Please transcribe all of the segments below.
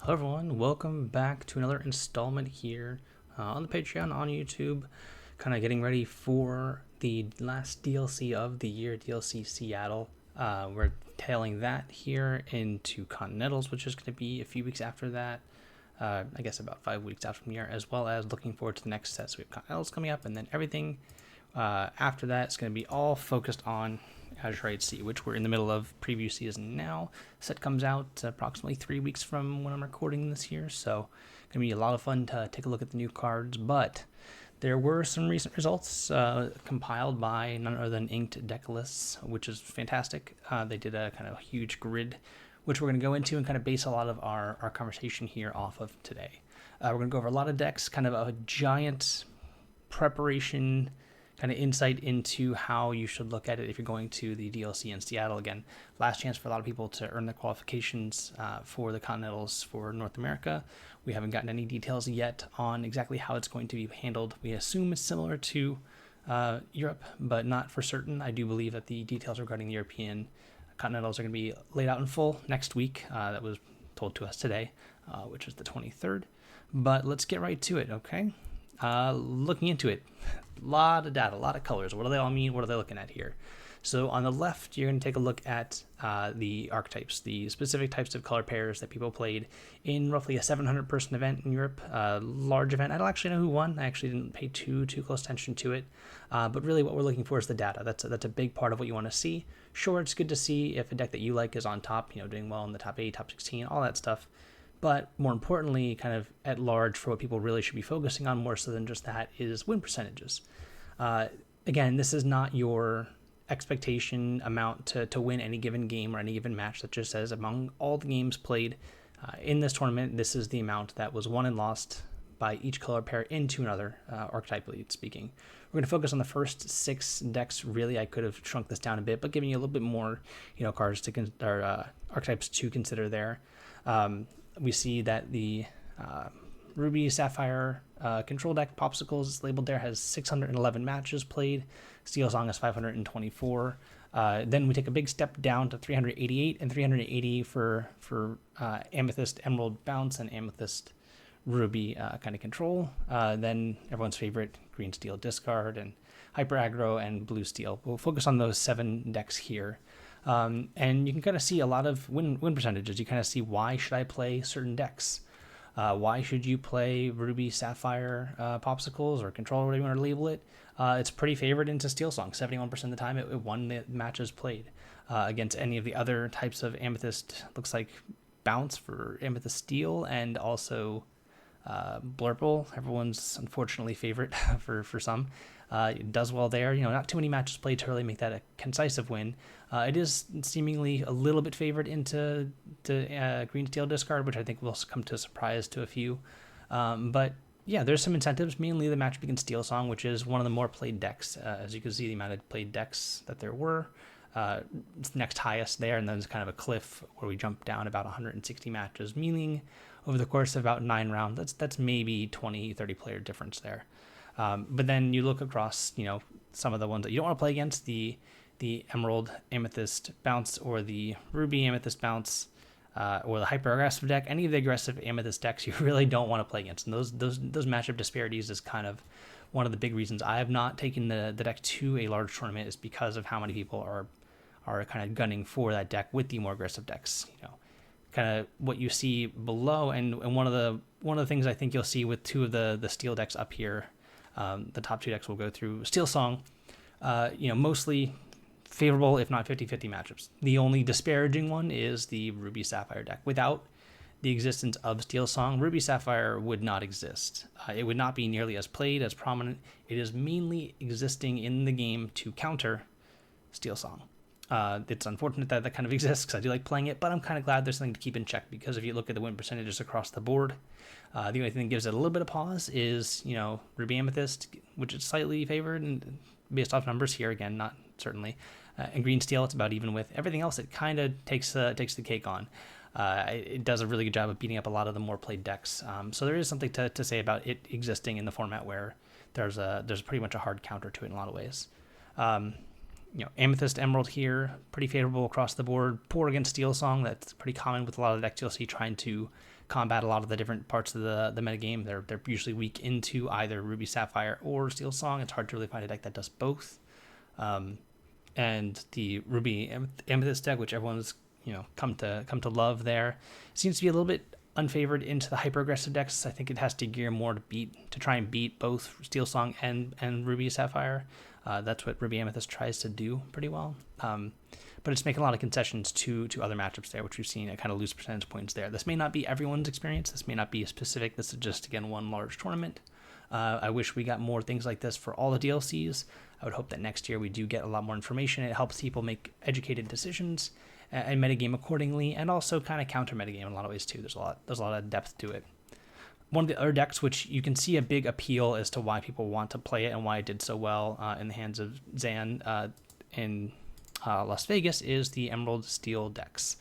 Hello everyone, welcome back to another installment here on the Patreon on YouTube. Kind of getting ready for the last DLC of the year, DLC Seattle. We're tailing that here into Continentals, which is going to be a few weeks after that. I guess about 5 weeks out from here, as well as looking forward to the next set. So we have Continentals coming up, and then everything after that is going to be all focused on Azure Sea, which we're in the middle of preview season now. Set comes out approximately 3 weeks from when I'm recording this here, so gonna be a lot of fun to take a look at the new cards. But there were some recent results compiled by none other than Inked Decalists, which is fantastic. They did a kind of huge grid, which we're going to go into and kind of base a lot of our conversation here off of today. We're going to go over a lot of decks, kind of a giant preparation kind of insight into how you should look at it if you're going to the DLC in Seattle. Again, last chance for a lot of people to earn their qualifications for the Continentals for North America. We haven't gotten any details yet on exactly how it's going to be handled. We assume it's similar to Europe, but not for certain. I do believe that the details regarding the European Continentals are going to be laid out in full next week. That was told to us today, which is the 23rd. But let's get right to it, okay? Looking into it, a lot of data, a lot of colors. What do they all mean? What are they looking at here? So on the left, you're going to take a look at the archetypes, the specific types of color pairs that people played in roughly a 700-person event in Europe, large event. I don't actually know who won. I actually didn't pay too close attention to it. But really what we're looking for is the data. That's a big part of what you want to see. Sure, it's good to see if a deck that you like is on top, doing well in the top 8, top 16, all that stuff. But more importantly, kind of at large, for what people really should be focusing on more so than just that, is win percentages. Again, this is not your expectation amount to win any given game or any given match. That just says among all the games played in this tournament, this is the amount that was won and lost by each color pair into another, archetypally speaking. We're going to focus on the first 6 decks. Really, I could have shrunk this down a bit, but giving you a little bit more, cards or archetypes to consider there. We see that the Ruby Sapphire control deck Popsicles is labeled there, has 611 matches played. Steel Song is 524. Then we take a big step down to 388 and 380 for Amethyst Emerald Bounce and Amethyst Ruby kind of control. Then everyone's favorite Green Steel Discard and Hyper Aggro and Blue Steel. We'll focus on those 7 decks here. And you can kind of see a lot of win percentages. You kind of see why should I play certain decks. Why should you play Ruby, Sapphire, Popsicles, or Control, whatever you want to label it? It's pretty favored into Steel Song. 71% of the time it won the matches played. Against any of the other types of Amethyst, looks like Bounce for Amethyst Steel, and also Blurple, everyone's unfortunately favorite for some. It does well there. Not too many matches played to really make that a concisive win. It is seemingly a little bit favored into Green Steel Discard, which I think will come to a surprise to a few. But yeah, there's some incentives, mainly the match begins Steel Song, which is one of the more played decks. As you can see, the amount of played decks that there were. It's next highest there, and then there's kind of a cliff where we jump down about 160 matches, meaning over the course of about 9 rounds, that's maybe 20-30 player difference there. But then you look across, some of the ones that you don't want to play against, the Emerald Amethyst Bounce or the Ruby Amethyst Bounce, or the hyper aggressive deck. Any of the aggressive Amethyst decks you really don't want to play against, and those matchup disparities is kind of one of the big reasons I have not taken the deck to a large tournament, is because of how many people are kind of gunning for that deck with the more aggressive decks. Kind of what you see below, and one of the things I think you'll see with 2 of the steel decks up here. The top 2 decks will go through Steel Song, mostly favorable, if not 50-50 matchups. The only disparaging one is the Ruby Sapphire deck. Without the existence of Steel Song, Ruby Sapphire would not exist. It would not be nearly as played, as prominent. It is mainly existing in the game to counter Steel Song. It's unfortunate that kind of exists, because I do like playing it, but I'm kind of glad there's something to keep in check, because if you look at the win percentages across the board, the only thing that gives it a little bit of pause is, Ruby Amethyst, which is slightly favored, and based off numbers here, again, not certainly. And Green Steel, it's about even with. Everything else, it kind of takes the cake on. It does a really good job of beating up a lot of the more played decks. So there is something to say about it existing in the format where there's pretty much a hard counter to it in a lot of ways. Amethyst Emerald here, pretty favorable across the board. Poor against Steel Song, that's pretty common with a lot of decks you'll see trying to combat a lot of the different parts of the metagame. They're usually weak into either Ruby Sapphire or Steel Song. It's hard to really find a deck that does both. And the Ruby Amethyst deck, which everyone's come to love there, seems to be a little bit unfavored into the hyper aggressive decks. I think it has to gear more to try and beat both Steel Song and Ruby Sapphire. That's what Ruby Amethyst tries to do pretty well. But it's making a lot of concessions to other matchups there, which we've seen at kind of loose percentage points there. This may not be everyone's experience. This may not be specific. This is just, again, one large tournament. I wish we got more things like this for all the DLCs. I would hope that next year we do get a lot more information. It helps people make educated decisions and metagame accordingly, and also kind of counter metagame in a lot of ways too. There's a lot of depth to it. One of the other decks, which you can see a big appeal as to why people want to play it and why it did so well in the hands of Zan in Las Vegas, is the Emerald Steel decks.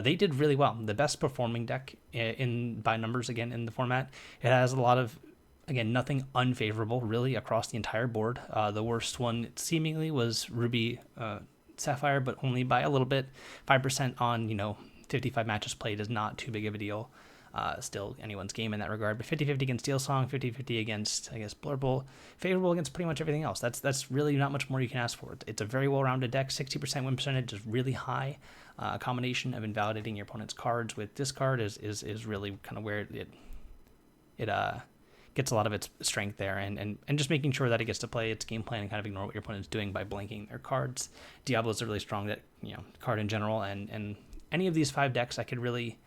They did really well. The best performing deck by numbers again in the format. It has a lot of, again, nothing unfavorable really across the entire board. The worst one seemingly was Ruby Sapphire, but only by a little bit. 5% on 55 matches played is not too big of a deal. Still anyone's game in that regard, but 50-50 against Steel Song, 50-50 against, I guess, Blurble, favorable against pretty much everything else. That's really not much more you can ask for. It's a very well-rounded deck. 60% win percentage is really high. A combination of invalidating your opponent's cards with discard is really kind of where it gets a lot of its strength there, and just making sure that it gets to play its game plan and kind of ignore what your opponent's doing by blanking their cards. Diablo's a really strong card in general, and any of these 5 decks I could really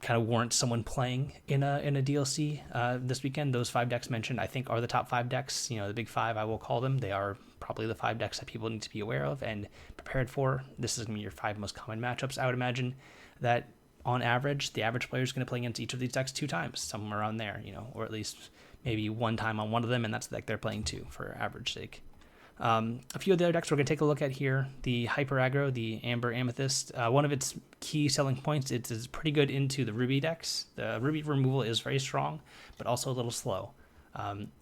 kind of warrant someone playing in a DLC this weekend. Those 5 decks mentioned, I think, are the top 5 decks. The big 5, I will call them. They are probably the 5 decks that people need to be aware of and prepared for. This is going to be your 5 most common matchups. I would imagine that on average, the average player is going to play against each of these decks 2 times, somewhere around there, or at least maybe 1 time on one of them, and that's the deck they're playing 2 for average sake. A few of the other decks we're going to take a look at here. The Hyper Aggro, the Amber Amethyst. One of its key selling points, it's pretty good into the Ruby decks. The Ruby removal is very strong, but also a little slow.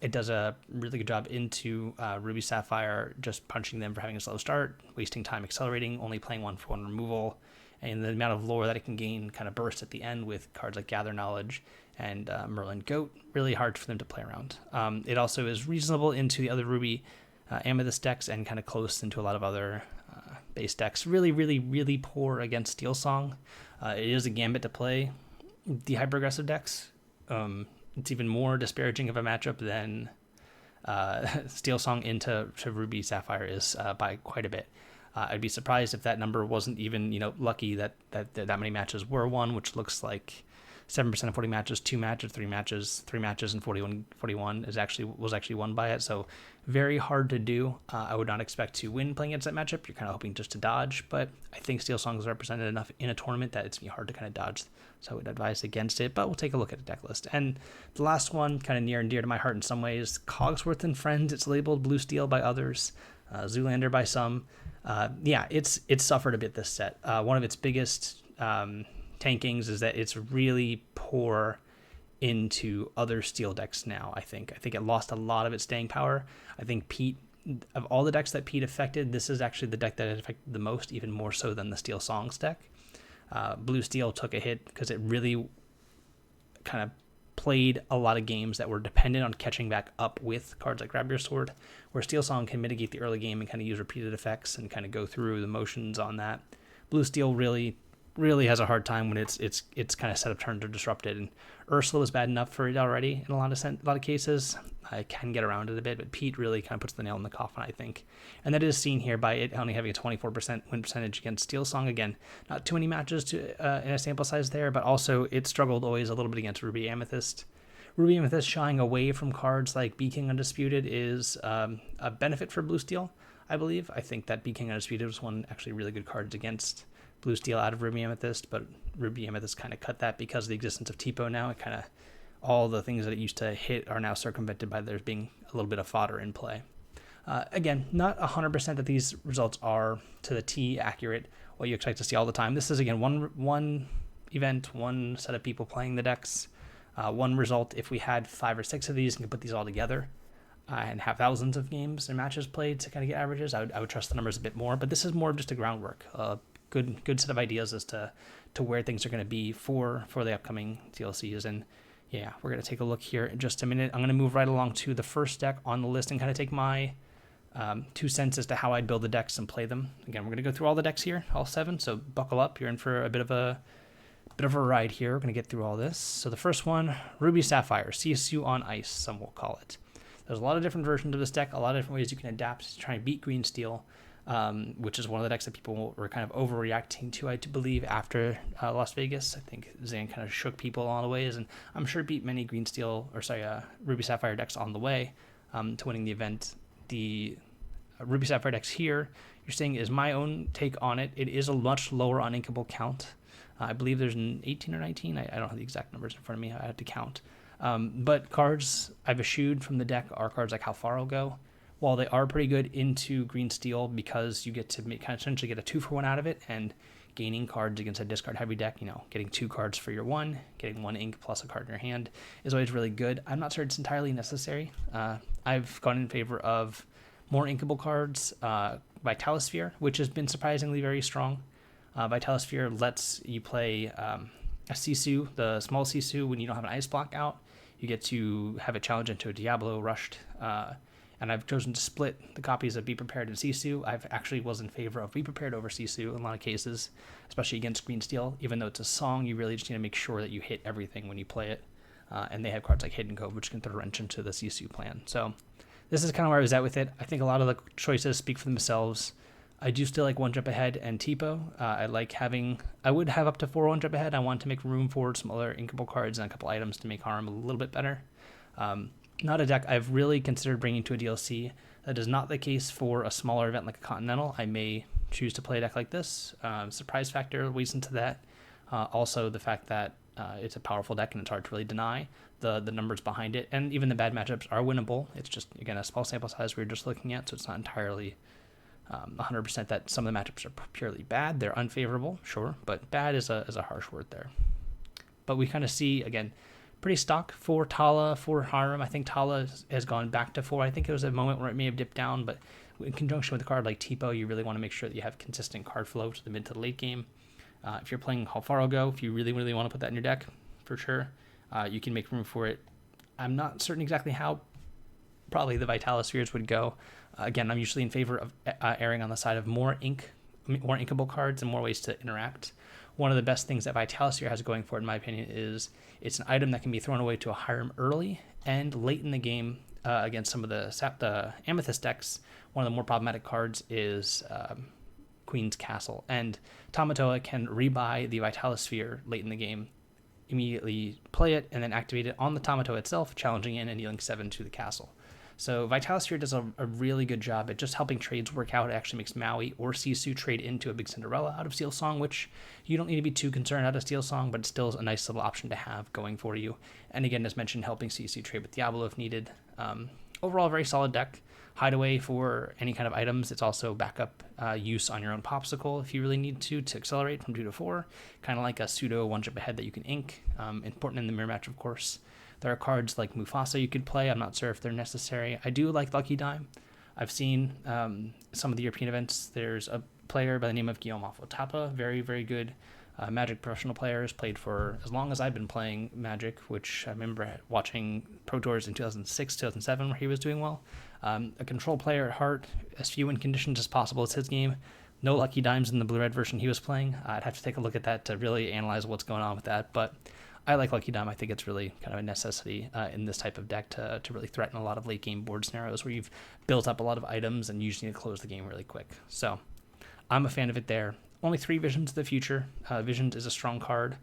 It does a really good job into Ruby Sapphire, just punching them for having a slow start, wasting time accelerating, only playing 1 for 1 removal, and the amount of lore that it can gain kind of bursts at the end with cards like Gather Knowledge and Merlin Goat. Really hard for them to play around. It also is reasonable into the other Ruby Amethyst decks and kind of close into a lot of other base decks. Really, really, really poor against Steel Song. It is a gambit to play the hyper-aggressive decks. It's even more disparaging of a matchup than Steel Song into Ruby Sapphire is by quite a bit. I'd be surprised if that number wasn't even, lucky that many matches were won, which looks like 7% of 40 matches, 2 matches, 3 matches, and 41 was actually won by it. So very hard to do. I would not expect to win playing against that matchup. You're kind of hoping just to dodge, but I think Steel Song is represented enough in a tournament that it's be hard to kind of dodge. So I would advise against it, but we'll take a look at the deck list. And the last one, kind of near and dear to my heart in some ways, Cogsworth and Friends. It's labeled Blue Steel by others, Zoolander by some. It's suffered a bit this set. One of its biggest tankings is that it's really poor into other steel decks now. I think it lost a lot of its staying power. I think Pete, of all the decks that Pete affected, this is actually the deck that it affected the most, even more so than the Steel Songs deck. Blue Steel took a hit because it really kind of played a lot of games that were dependent on catching back up with cards like Grab Your Sword, where Steel Song can mitigate the early game and kind of use repeated effects and kind of go through the motions on that. Blue Steel really has a hard time when its kind of setup turns are disrupted, and Ursula was bad enough for it already in a lot of cases. I can get around it a bit, but Pete really kind of puts the nail in the coffin, I think. And that is seen here by it only having a 24% win percentage against Steel Song. Again, not too many matches in a sample size there, but also it struggled always a little bit against Ruby Amethyst. Ruby Amethyst shying away from cards like Bee King Undisputed is a benefit for Blue Steel, I believe. I think that Bee King Undisputed was one actually really good cards against Blue Steel out of Ruby Amethyst, but Ruby Amethyst kind of cut that because of the existence of Tipo now. It kind of, all the things that it used to hit are now circumvented by there being a little bit of fodder in play. Again, not 100% that these results are to the T accurate, what you expect to see all the time. This is, again, one event, one set of people playing the decks, one result. If we had 5 or 6 of these and could put these all together, and have thousands of games and matches played to kind of get averages, I would trust the numbers a bit more. But this is more of just a groundwork, a good set of ideas as to where things are going to be for the upcoming DLCs. And yeah, we're going to take a look here in just a minute. I'm going to move right along to the first deck on the list and kind of take my 2 cents as to how I'd build the decks and play them. Again, we're going to go through all the decks here, all 7, so buckle up. You're in for a bit of a ride here. We're going to get through all this. So the first one, Ruby Sapphire, CSU on ice, some will call it. There's a lot of different versions of this deck, a lot of different ways you can adapt to try and beat green steel, which is one of the decks that people were kind of overreacting to, I believe, after Las Vegas. I think Zan kind of shook people all the ways, and I'm sure beat many Ruby Sapphire decks on the way to winning the event. The Ruby Sapphire decks here, you're saying, is my own take on it. It is a much lower uninkable count. I believe there's an 18 or 19. I don't have the exact numbers in front of me. I had to count. But cards I've eschewed from the deck are cards like How Far I'll Go. While they are pretty good into green steel because you get to essentially get a 2-for-1 out of it, and gaining cards against a discard heavy deck, getting 2 cards for your 1, getting 1 ink plus a card in your hand is always really good. I'm not sure it's entirely necessary. I've gone in favor of more inkable cards, Vitalosphere, which has been surprisingly very strong. Vitalosphere lets you play a Sisu, the small Sisu, when you don't have an ice block out. You get to have it challenge into a Diablo rushed, and I've chosen to split the copies of Be Prepared and Sisu. I've actually was in favor of Be Prepared over Sisu in a lot of cases, especially against green steel. Even though it's a song, you really just need to make sure that you hit everything when you play it. And they have cards like Hidden Cove, which can throw a wrench into the Sisu plan. So this is kind of where I was at with it. I think a lot of the choices speak for themselves. I do still like One Jump Ahead and Tipo. I would have up to 4 One Jump Ahead. I want to make room for some other inkable cards and a couple items to make harm a little bit better. Not a deck I've really considered bringing to a DLC. That is not the case for a smaller event like a Continental. I may choose to play a deck like this. Surprise factor weighs into that. Also the fact that it's a powerful deck and it's hard to really deny the numbers behind it. And even the bad matchups are winnable. It's just, again, a small sample size we're just looking at, so it's not entirely 100% that some of the matchups are purely bad. They're unfavorable, sure, but bad is a harsh word there. But we kind of see, again, pretty stock for Tala, for Harem. I think Tala has gone back to 4. I think it was a moment where it may have dipped down, but in conjunction with a card like Tipo, you really want to make sure that you have consistent card flow to the mid to the late game. If you're playing How Far I'll Go, if you really, really want to put that in your deck, for sure, you can make room for it. I'm not certain exactly how probably the Vitalospheres would go. Again, I'm usually in favor of erring on the side of more inkable cards and more ways to interact. One of the best things that Vitalosphere has going for it, in my opinion, is it's an item that can be thrown away to a Harem early and late in the game against some of the Amethyst decks. One of the more problematic cards is Queen's Castle, and Tamatoa can rebuy the Vitalosphere late in the game, immediately play it, and then activate it on the Tamatoa itself, challenging in and dealing 7 to the castle. So Vitalosphere does a really good job at just helping trades work out. It actually makes Maui or Sisu trade into a big Cinderella out of Steel Song, which you don't need to be too concerned out of Steel Song, but it's still a nice little option to have going for you. And again, as mentioned, helping Sisu trade with Diablo if needed. Overall, very solid deck. Hideaway for any kind of items. It's also backup use on your own Popsicle if you really need to accelerate from 2 to 4. Kind of like a pseudo One Jump Ahead that you can ink. Important in the mirror match, of course. There are cards like Mufasa you could play. I'm not sure if they're necessary. I do like Lucky Dime. I've seen some of the European events. There's a player by the name of Guillaume Afotapa, very, very good Magic professional player, has played for as long as I've been playing Magic, which I remember watching Pro Tours in 2006, 2007, where he was doing well. A control player at heart, as few in conditions as possible. It's his game. No Lucky Dimes in the blue-red version he was playing. I'd have to take a look at that to really analyze what's going on with that, but I like Lucky Dime. I think it's really kind of a necessity in this type of deck to really threaten a lot of late-game board scenarios where you've built up a lot of items and you just need to close the game really quick. So I'm a fan of it there. Only 3 Visions of the Future. Visions is a strong card.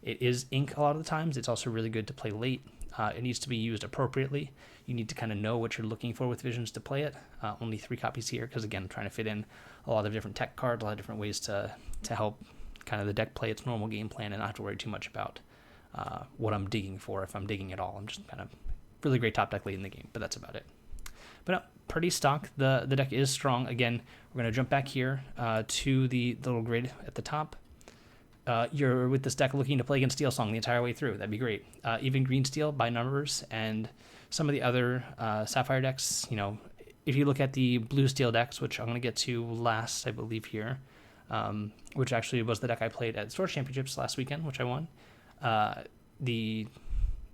It is ink a lot of the times. It's also really good to play late. It needs to be used appropriately. You need to kind of know what you're looking for with Visions to play it. Only 3 copies here because, again, I'm trying to fit in a lot of different tech cards, a lot of different ways to help kind of the deck play its normal game plan and not have to worry too much about what I'm digging for, if I'm digging at all. I'm just kind of really great top deck late in the game, but that's about it. But no, pretty stock. The deck is strong. Again, we're going to jump back here to the little grid at the top. You're with this deck looking to play against Steel Song the entire way through. That'd be great. Even green steel by numbers and some of the other Sapphire decks, you know, if you look at the blue steel decks, which I'm going to get to last, I believe here, which actually was the deck I played at Storage Championships last weekend, which I won. The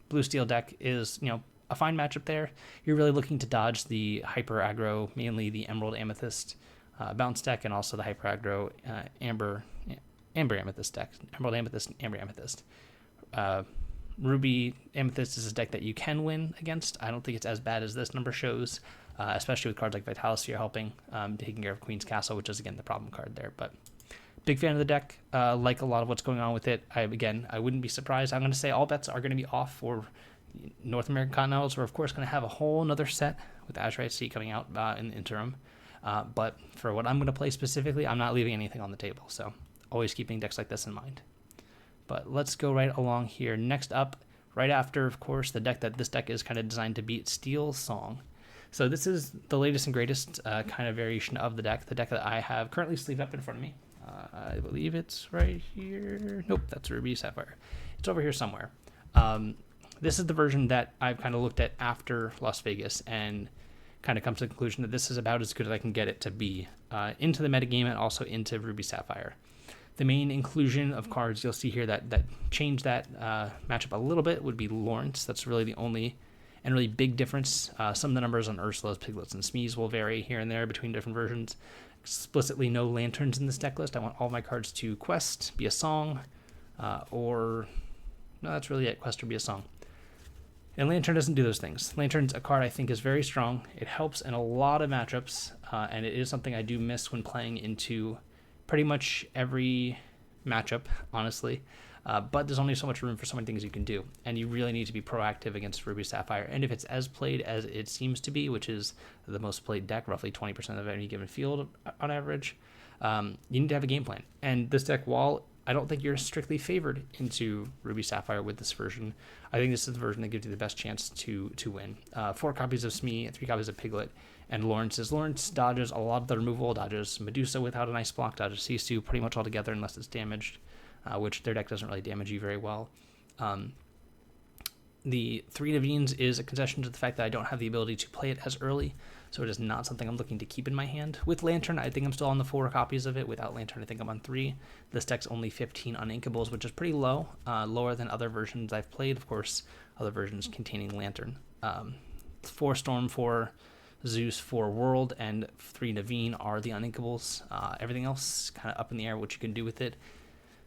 blue steel deck is, you know, a fine matchup there. You're really looking to dodge the hyper aggro, mainly the Emerald Amethyst bounce deck, and also the hyper aggro Amber Amethyst deck. Emerald Amethyst and Amber Amethyst. Ruby Amethyst is a deck that you can win against. I don't think it's as bad as this number shows, especially with cards like Vitalisphere helping, taking care of Queen's Castle, which is, again, the problem card there. But big fan of the deck, like a lot of what's going on with it. I wouldn't be surprised. I'm going to say all bets are going to be off for North American Continentals. We're, of course, going to have a whole nother set with Azurite Sea coming out in the interim. But for what I'm going to play specifically, I'm not leaving anything on the table. So always keeping decks like this in mind. But let's go right along here. Next up, right after, of course, the deck that this deck is kind of designed to beat, Steel Song. So this is the latest and greatest kind of variation of the deck that I have currently sleeved up in front of me. I believe it's right here. Nope, that's Ruby Sapphire. It's over here somewhere. This is the version that I've kind of looked at after Las Vegas and kind of come to the conclusion that this is about as good as I can get it to be into the metagame and also into Ruby Sapphire. The main inclusion of cards you'll see here that change that matchup a little bit would be Lawrence. That's really the only and really big difference. Some of the numbers on Ursula's, Piglets, and Smees will vary here and there between different versions. Explicitly no lanterns in this deck list. I want all my cards to quest, be a song, or... No, that's really it. Quest or be a song. And Lantern doesn't do those things. Lantern's a card I think is very strong. It helps in a lot of matchups, and it is something I do miss when playing into pretty much every matchup, honestly. But there's only so much room for so many things you can do, and you really need to be proactive against Ruby Sapphire. And if it's as played as it seems to be, which is the most played deck, roughly 20% of any given field on average, you need to have a game plan. And this deck, while I don't think you're strictly favored into Ruby Sapphire with this version, I think this is the version that gives you the best chance to win. 4 copies of Smee, 3 copies of Piglet, and Lawrence dodges a lot of the removal, dodges Medusa without an ice block, dodges Sisu pretty much all together unless it's damaged, which their deck doesn't really damage you very well. The 3 Naveen's is a concession to the fact that I don't have the ability to play it as early, so it is not something I'm looking to keep in my hand. With Lantern, I think I'm still on the 4 copies of it. Without Lantern, I think I'm on 3. This deck's only 15 uninkables, which is pretty low, lower than other versions I've played. Of course, other versions containing Lantern. 4 Storm, 4 Zeus, 4 World, and 3 Naveen are the uninkables. Everything else kind of up in the air, what you can do with it.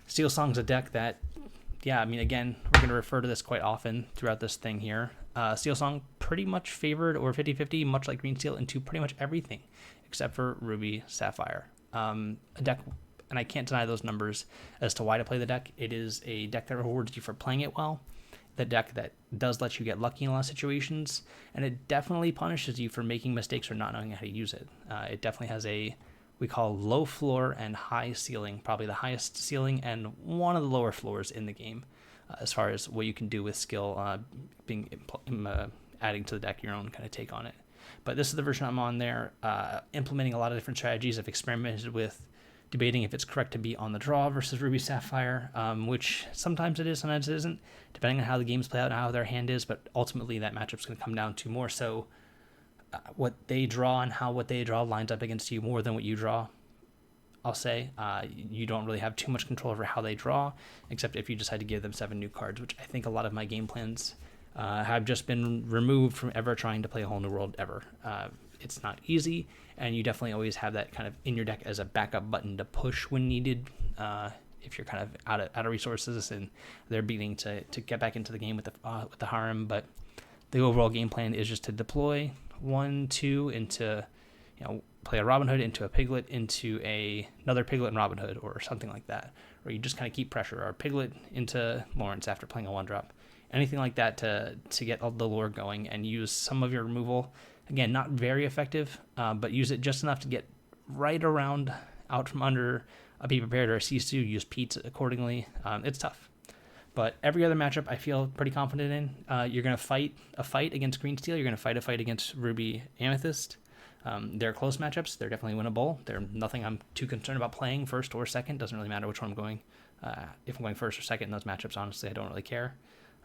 Steel Song's a deck that, yeah, I mean, again, we're going to refer to this quite often throughout this thing here. Steel Song pretty much favored or 50-50, much like Green Steel, into pretty much everything except for Ruby Sapphire. A deck, and I can't deny those numbers as to why to play the deck. It is a deck that rewards you for playing it well, the deck that does let you get lucky in a lot of situations, and it definitely punishes you for making mistakes or not knowing how to use it. It definitely has we call low floor and high ceiling, probably the highest ceiling and one of the lower floors in the game, as far as what you can do with skill, adding to the deck your own kind of take on it. But this is the version I'm on there, implementing a lot of different strategies. I've experimented with debating if it's correct to be on the draw versus Ruby Sapphire, which sometimes it is, sometimes it isn't, depending on how the games play out and how their hand is, but ultimately that matchup's going to come down to more so what they draw and how what they draw lines up against you more than what you draw. I'll say you don't really have too much control over how they draw, except if you decide to give them 7 new cards, which I think a lot of my game plans have just been removed from ever trying to play a whole new world ever. It's not easy, and you definitely always have that kind of in your deck as a backup button to push when needed, if you're kind of out of resources and they're beginning to get back into the game with the harem. But the overall game plan is just to deploy 1, 2 into, play a Robin Hood into a Piglet into another Piglet and Robin Hood or something like that, or you just kind of keep pressure, or Piglet into Lawrence after playing a 1-drop, anything like that to get all the lore going, and use some of your removal. Again, not very effective, but use it just enough to get right around out from under a Be Prepared or a Sisu. Use Pete accordingly. It's tough. But every other matchup I feel pretty confident in. You're going to fight a fight against Green Steel. You're going to fight a fight against Ruby Amethyst. They're close matchups. They're definitely winnable. They're nothing I'm too concerned about playing first or second. Doesn't really matter which one I'm going. If I'm going first or second in those matchups, honestly, I don't really care.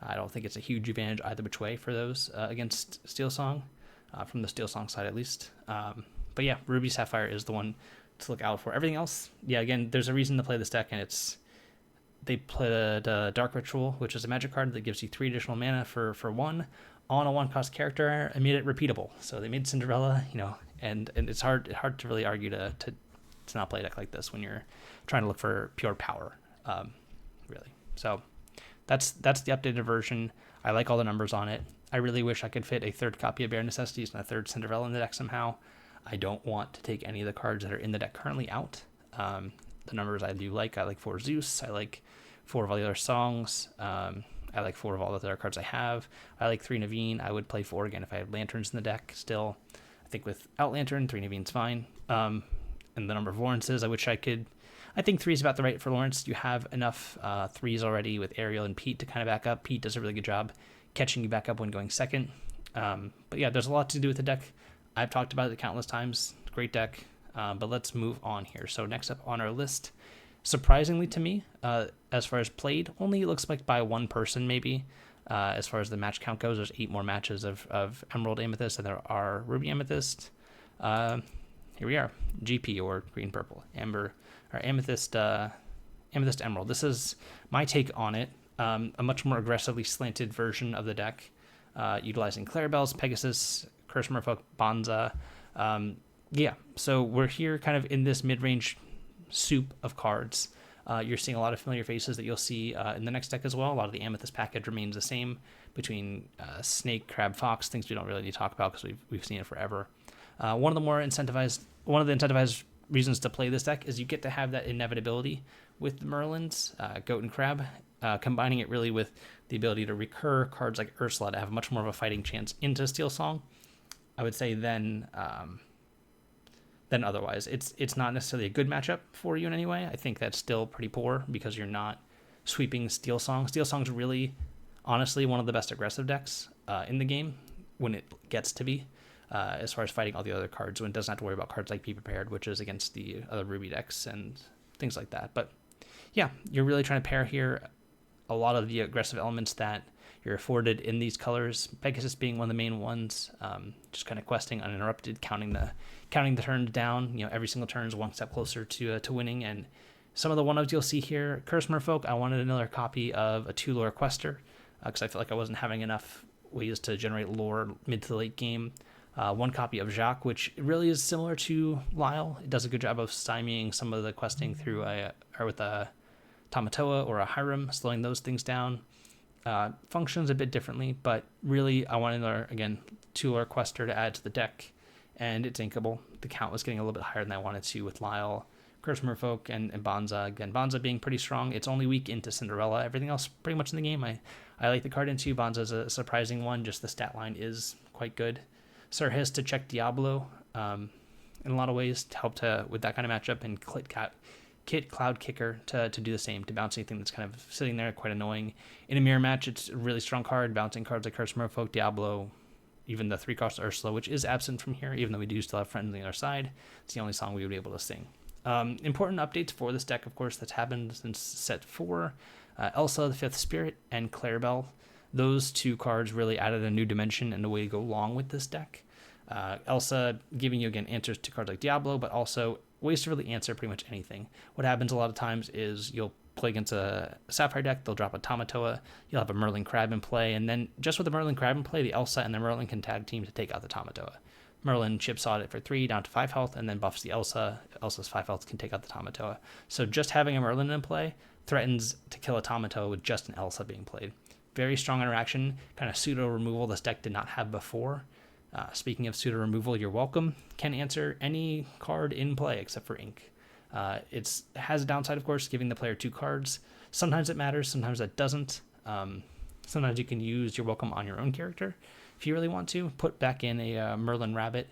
I don't think it's a huge advantage either which way for those against Steel Song, from the Steel Song side at least. But yeah, Ruby Sapphire is the one to look out for. Everything else, yeah, again, there's a reason to play this deck, and they played Dark Ritual, which is a magic card that gives you 3 additional mana for 1 on a 1-cost character, and made it repeatable. So they made Cinderella, and it's hard to really argue to not play a deck like this when you're trying to look for pure power, really. So that's the updated version. I like all the numbers on it. I really wish I could fit a 3rd copy of Bare Necessities and a 3rd Cinderella in the deck somehow. I don't want to take any of the cards that are in the deck currently out. The numbers I do like. I like 4 Zeus. I like 4 of all the other songs. I like 4 of all the other cards I have. I like 3 Naveen. I would play 4 again if I had Lanterns in the deck still. I think without Lantern, 3 Naveen's fine. And the number of Lawrences, I think 3 is about the right for Lawrence. You have enough 3s already with Ariel and Pete to kind of back up. Pete does a really good job catching you back up when going second. But yeah, there's a lot to do with the deck. I've talked about it countless times. Great deck. But let's move on here. So next up on our list, surprisingly to me, as far as played, only looks like by 1 person maybe. As far as the match count goes, there's 8 more matches of Emerald Amethyst than there are Ruby Amethyst. Here we are, GP or green purple amber or Amethyst Emerald. This is my take on it. A much more aggressively slanted version of the deck, utilizing Clarabelle's, Pegasus, Curse Merfolk, Bonza. Yeah, so we're here kind of in this mid-range soup of cards. You're seeing a lot of familiar faces that you'll see in the next deck as well. A lot of the Amethyst package remains the same between Snake, Crab, Fox, things we don't really need to talk about because we've seen it forever. One of the incentivized reasons to play this deck is you get to have that inevitability with the Merlins, Goat and Crab, combining it really with the ability to recur cards like Ursula to have much more of a fighting chance into Steel Song, I would say, than otherwise. It's not necessarily a good matchup for you in any way. I think that's still pretty poor because you're not sweeping Steel Song. Steel Song's really, honestly, one of the best aggressive decks in the game when it gets to be, as far as fighting all the other cards, when it doesn't have to worry about cards like Be Prepared, which is against the other Ruby decks and things like that. But yeah, you're really trying to pair here a lot of the aggressive elements that you're afforded in these colors, Pegasus being one of the main ones, just kind of questing uninterrupted, counting the turns down. Every single turn is one step closer to winning. And some of the one-ofs you'll see here, Curse Merfolk, I wanted another copy of a 2 lore quester because I felt like I wasn't having enough ways to generate lore mid to the late game. 1 copy of Jacques, which really is similar to Lyle. It does a good job of stymieing some of the questing through with a Tamatoa or a Hiram, slowing those things down. Functions a bit differently, but really I wanted another, again, 2 lore quester to add to the deck, and it's inkable. The count was getting a little bit higher than I wanted to with Lyle, Curse Merfolk, and Bonza. Again, Bonza being pretty strong. It's only weak into Cinderella. Everything else pretty much in the game I like the card into. Bonza's a surprising one. Just the stat line is quite good. Surhis to check Diablo in a lot of ways to help with that kind of matchup, and Kit Cloud Kicker to do the same, to bounce anything that's kind of sitting there, quite annoying. In a mirror match, it's a really strong card, bouncing cards like Curse Merfolk, Diablo, even the 3-cost Ursula, which is absent from here, even though we do still have Friends on the other side. It's the only song we would be able to sing. Important updates for this deck, of course, that's happened since set 4. Elsa, the 5th Spirit, and Clarabelle. Those 2 cards really added a new dimension and a way to go along with this deck. Elsa giving you, again, answers to cards like Diablo, but also ways to really answer pretty much anything. What happens a lot of times is you'll play against a Sapphire deck, they'll drop a Tamatoa, you'll have a Merlin Crab in play, and then just with the Merlin Crab in play, the Elsa and the Merlin can tag team to take out the Tamatoa. Merlin chips on it for 3 down to 5 health, and then buffs the Elsa. Elsa's 5 health can take out the Tamatoa. So just having a Merlin in play threatens to kill a Tamatoa with just an Elsa being played. Very strong interaction, kind of pseudo removal this deck did not have before. Speaking of pseudo removal, you're welcome. Can answer any card in play except for ink. It has a downside, of course, giving the player 2 cards. Sometimes it matters, sometimes it doesn't. Sometimes you can use your welcome on your own character if you really want to. Put back in a Merlin Rabbit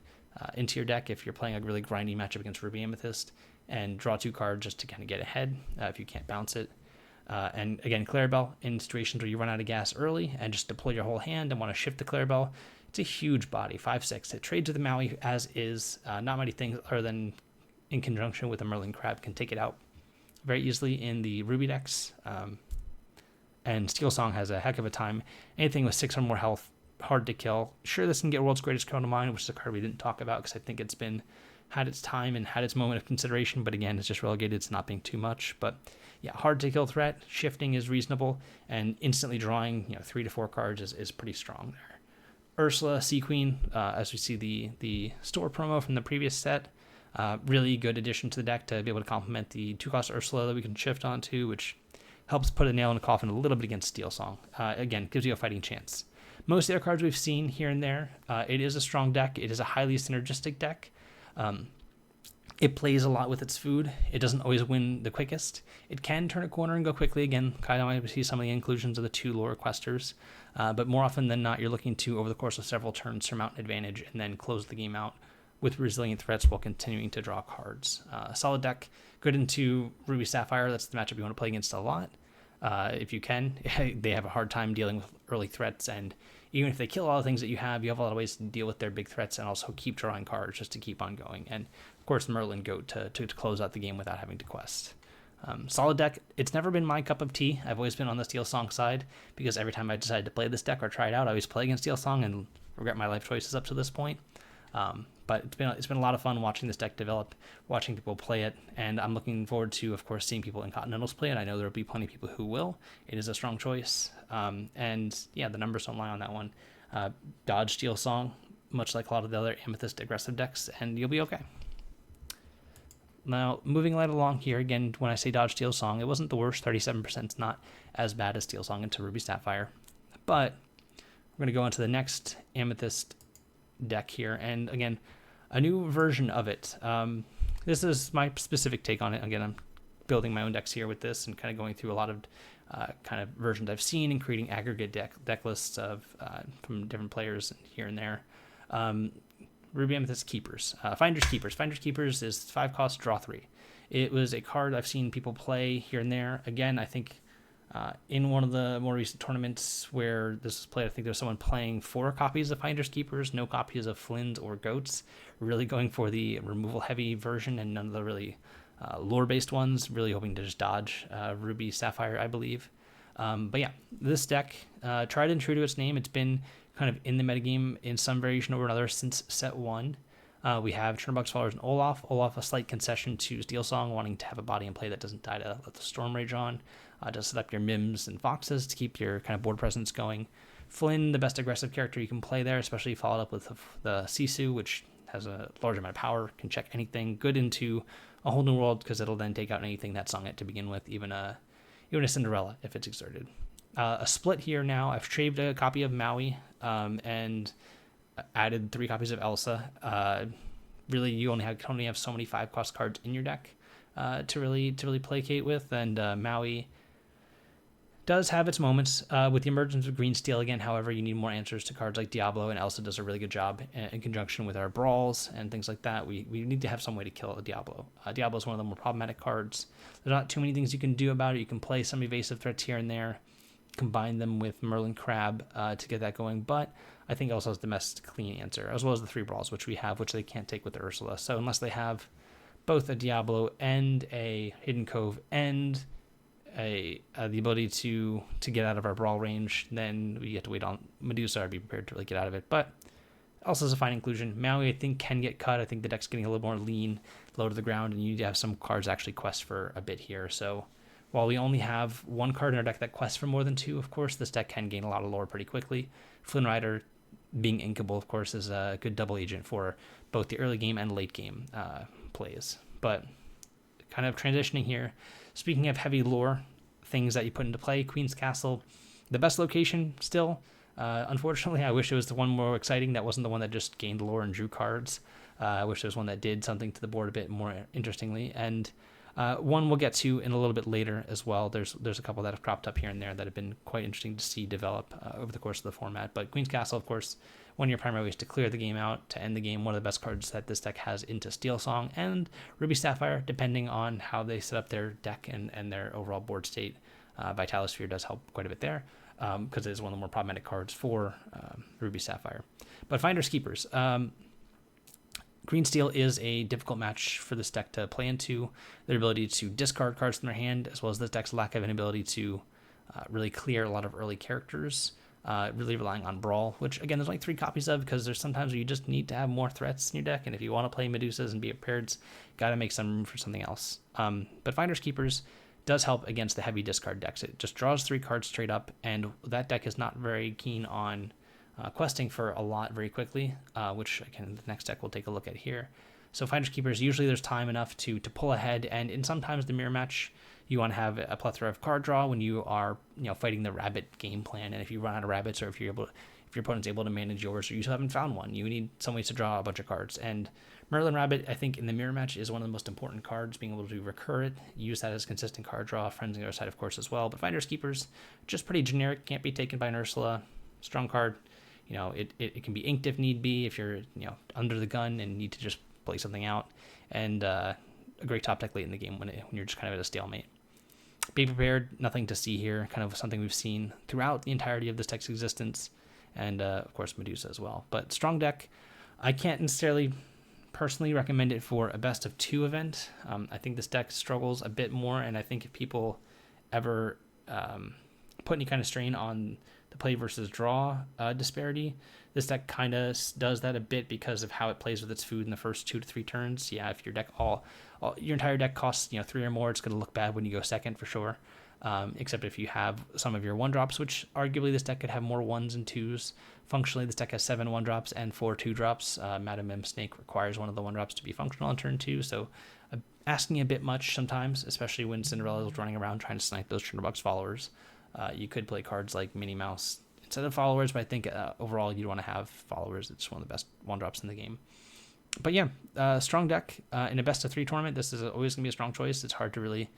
into your deck if you're playing a really grindy matchup against Ruby Amethyst, and draw 2 cards just to kind of get ahead if you can't bounce it. And again, Clarabelle, in situations where you run out of gas early and just deploy your whole hand and want to shift to Clarabelle, it's a huge body, 5/6. It trades with the Maui as is. Not many things other than in conjunction with a Merlin Crab can take it out very easily in the Ruby decks. and Steel Song has a heck of a time. Anything with 6 or more health, hard to kill. Sure, this can get World's Greatest Chrono Mine, which is a card we didn't talk about because I think it's been had its time and had its moment of consideration, but again, it's just relegated to not being too much. But yeah, hard to kill threat, shifting is reasonable, and instantly drawing 3 to 4 cards is pretty strong there. Ursula, Sea Queen, as we see the store promo from the previous set, really good addition to the deck to be able to complement the 2-cost Ursula that we can shift onto, which helps put a nail in the coffin a little bit against Steel Song. Again, gives you a fighting chance. Most of the other cards we've seen here and there, it is a strong deck. It is a highly synergistic deck. It plays a lot with its food. It doesn't always win the quickest. It can turn a corner and go quickly. Again, kind of like we see some of the inclusions of the 2 lore questers. But more often than not, you're looking to, over the course of several turns, surmount an advantage and then close the game out with resilient threats while continuing to draw cards. Solid deck, good into Ruby Sapphire. That's the matchup you want to play against a lot. If you can. They have a hard time dealing with early threats, and even if they kill all the things that you have a lot of ways to deal with their big threats and also keep drawing cards just to keep on going. And of course, Merlin Goat to close out the game without having to quest. Solid deck, it's never been my cup of tea. I've always been on the Steel Song side because every time I decided to play this deck or try it out, I always play against Steel Song and regret my life choices up to this point. But it's been a lot of fun watching this deck develop, watching people play it, and I'm looking forward to, of course, seeing people in Continentals play it. I know there will be plenty of people who will. It is a strong choice, and yeah, the numbers don't lie on that one. Dodge Steel Song, much like a lot of the other Amethyst aggressive decks, and you'll be okay. Now, moving right along here, again, when I say Dodge Steel Song, it wasn't the worst. 37% is not as bad as Steel Song into Ruby Sapphire, but we're going to go into the next Amethyst deck here, and again, a new version of it. This is my specific take on it. Again, I'm building my own decks here with this and kind of going through a lot of kind of versions I've seen and creating aggregate deck lists of from different players here and there. Ruby Amethyst Keepers. Finder's Keepers. Finder's Keepers is 5 cost, draw 3. It was a card I've seen people play here and there. Again, I think in one of the more recent tournaments where this was played, I think there was someone playing 4 copies of Finder's Keepers, no copies of Flynn's or Goats, really going for the removal-heavy version and none of the really lore-based ones, really hoping to just dodge Ruby Sapphire, I believe. But yeah, this deck, tried and true to its name, it's been kind of in the metagame in some variation or another since set 1. We have Chernobog's Followers and Olaf. Olaf, a slight concession to Steel Song, wanting to have a body in play that doesn't die to let the Storm Rage on. To set up your Mims and Foxes to keep your kind of board presence going. Flynn, the best aggressive character you can play there, especially followed up with the Sisu, which has a large amount of power, can check anything. Good into a whole new world because it'll then take out anything that sung it to begin with, even a Cinderella if it's exerted. A split here now. I've shaved a copy of Maui and added 3 copies of Elsa. Really, you only have so many 5-cost cards in your deck to really placate with, and Maui does have its moments with the emergence of green steel again. However, you need more answers to cards like Diablo, and Elsa does a really good job in conjunction with our brawls and things like that. We need to have some way to kill a Diablo. Diablo is one of the more problematic cards. There's not too many things you can do about it. You can play some evasive threats here and there, combine them with Merlin Crab to get that going, but I think Elsa is the best clean answer, as well as the 3 brawls, which we have, which they can't take with the Ursula. So unless they have both a Diablo and a Hidden Cove and the ability to get out of our brawl range, then we have to wait on Medusa or be prepared to really get out of it. But Elsa's a fine inclusion. Maui, I think, can get cut. I think the deck's getting a little more lean, low to the ground, and you need to have some cards actually quest for a bit here. So while we only have 1 card in our deck that quests for more than 2, of course, this deck can gain a lot of lore pretty quickly. Flynn Rider, being inkable, of course, is a good double agent for both the early game and late game plays. But kind of transitioning here, speaking of heavy lore, things that you put into play, Queen's Castle, the best location still. Unfortunately, I wish it was the one more exciting that wasn't the one that just gained lore and drew cards. I wish there was one that did something to the board a bit more interestingly. And one we'll get to in a little bit later as well. There's a couple that have cropped up here and there that have been quite interesting to see develop over the course of the format. But Queen's Castle, of course, one of your primary ways to clear the game out, to end the game, one of the best cards that this deck has into Steel Song and Ruby Sapphire, depending on how they set up their deck and their overall board state. Vitalosphere does help quite a bit there because it is one of the more problematic cards for Ruby Sapphire. But Finder's Keepers. Green Steel is a difficult match for this deck to play into. Their ability to discard cards from their hand, as well as this deck's lack of an ability to really clear a lot of early characters, really relying on Brawl, which again there's only 3 copies of because there's sometimes where you just need to have more threats in your deck, and if you want to play Medusas and be prepared, got to make some room for something else. But Finders Keepers does help against the heavy discard decks. It just draws 3 cards straight up, and that deck is not very keen on questing for a lot very quickly, which again the next deck we'll take a look at here. So Finders Keepers, usually there's time enough to pull ahead, and in sometimes the mirror match you want to have a plethora of card draw when you are fighting the rabbit game plan, and if you run out of rabbits, or if your opponent's able to manage yours, or you still haven't found one, you need some ways to draw a bunch of cards. And Merlin Rabbit, I think in the mirror match, is one of the most important cards, being able to recur it, use that as consistent card draw. Friends on the other side, of course, as well. But Finders Keepers, just pretty generic, can't be taken by an Ursula, strong card. It can be inked if need be, if you're under the gun and need to just play something out, and a great top deck late in the game when you're just kind of at a stalemate. Be prepared, nothing to see here, kind of something we've seen throughout the entirety of this deck's existence, and of course Medusa as well. But strong deck, I can't necessarily personally recommend it for a best of 2 event. I think this deck struggles a bit more, and I think if people ever put any kind of strain on the play versus draw disparity, this deck kind of does that a bit because of how it plays with its food in the first 2 to 3 turns. Yeah, if your deck your entire deck costs 3 or more, it's going to look bad when you go second for sure. Except if you have some of your 1-drops, which arguably this deck could have more 1s and 2s. Functionally, this deck has 7 1-drops and 4 2-drops. Madam M Snake requires one of the 1-drops to be functional on turn 2, so asking a bit much sometimes, especially when Cinderella is running around trying to snipe those Triggerbox followers. You could play cards like Minnie Mouse instead of followers, but I think overall you'd want to have followers. It's one of the best 1-drops in the game. But yeah, strong deck. In a best of 3 tournament, this is always going to be a strong choice. It's hard to really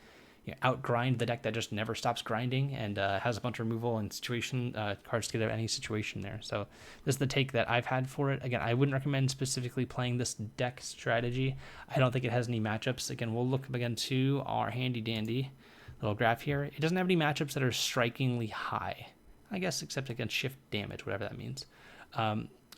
outgrind the deck that just never stops grinding and has a bunch of removal and situation cards to get out of any situation there. So this is the take that I've had for it. Again, I wouldn't recommend specifically playing this deck strategy. I don't think it has any matchups. Again, we'll look again to our handy dandy little graph here. It doesn't have any matchups that are strikingly high, I guess, except against shift damage, whatever that means.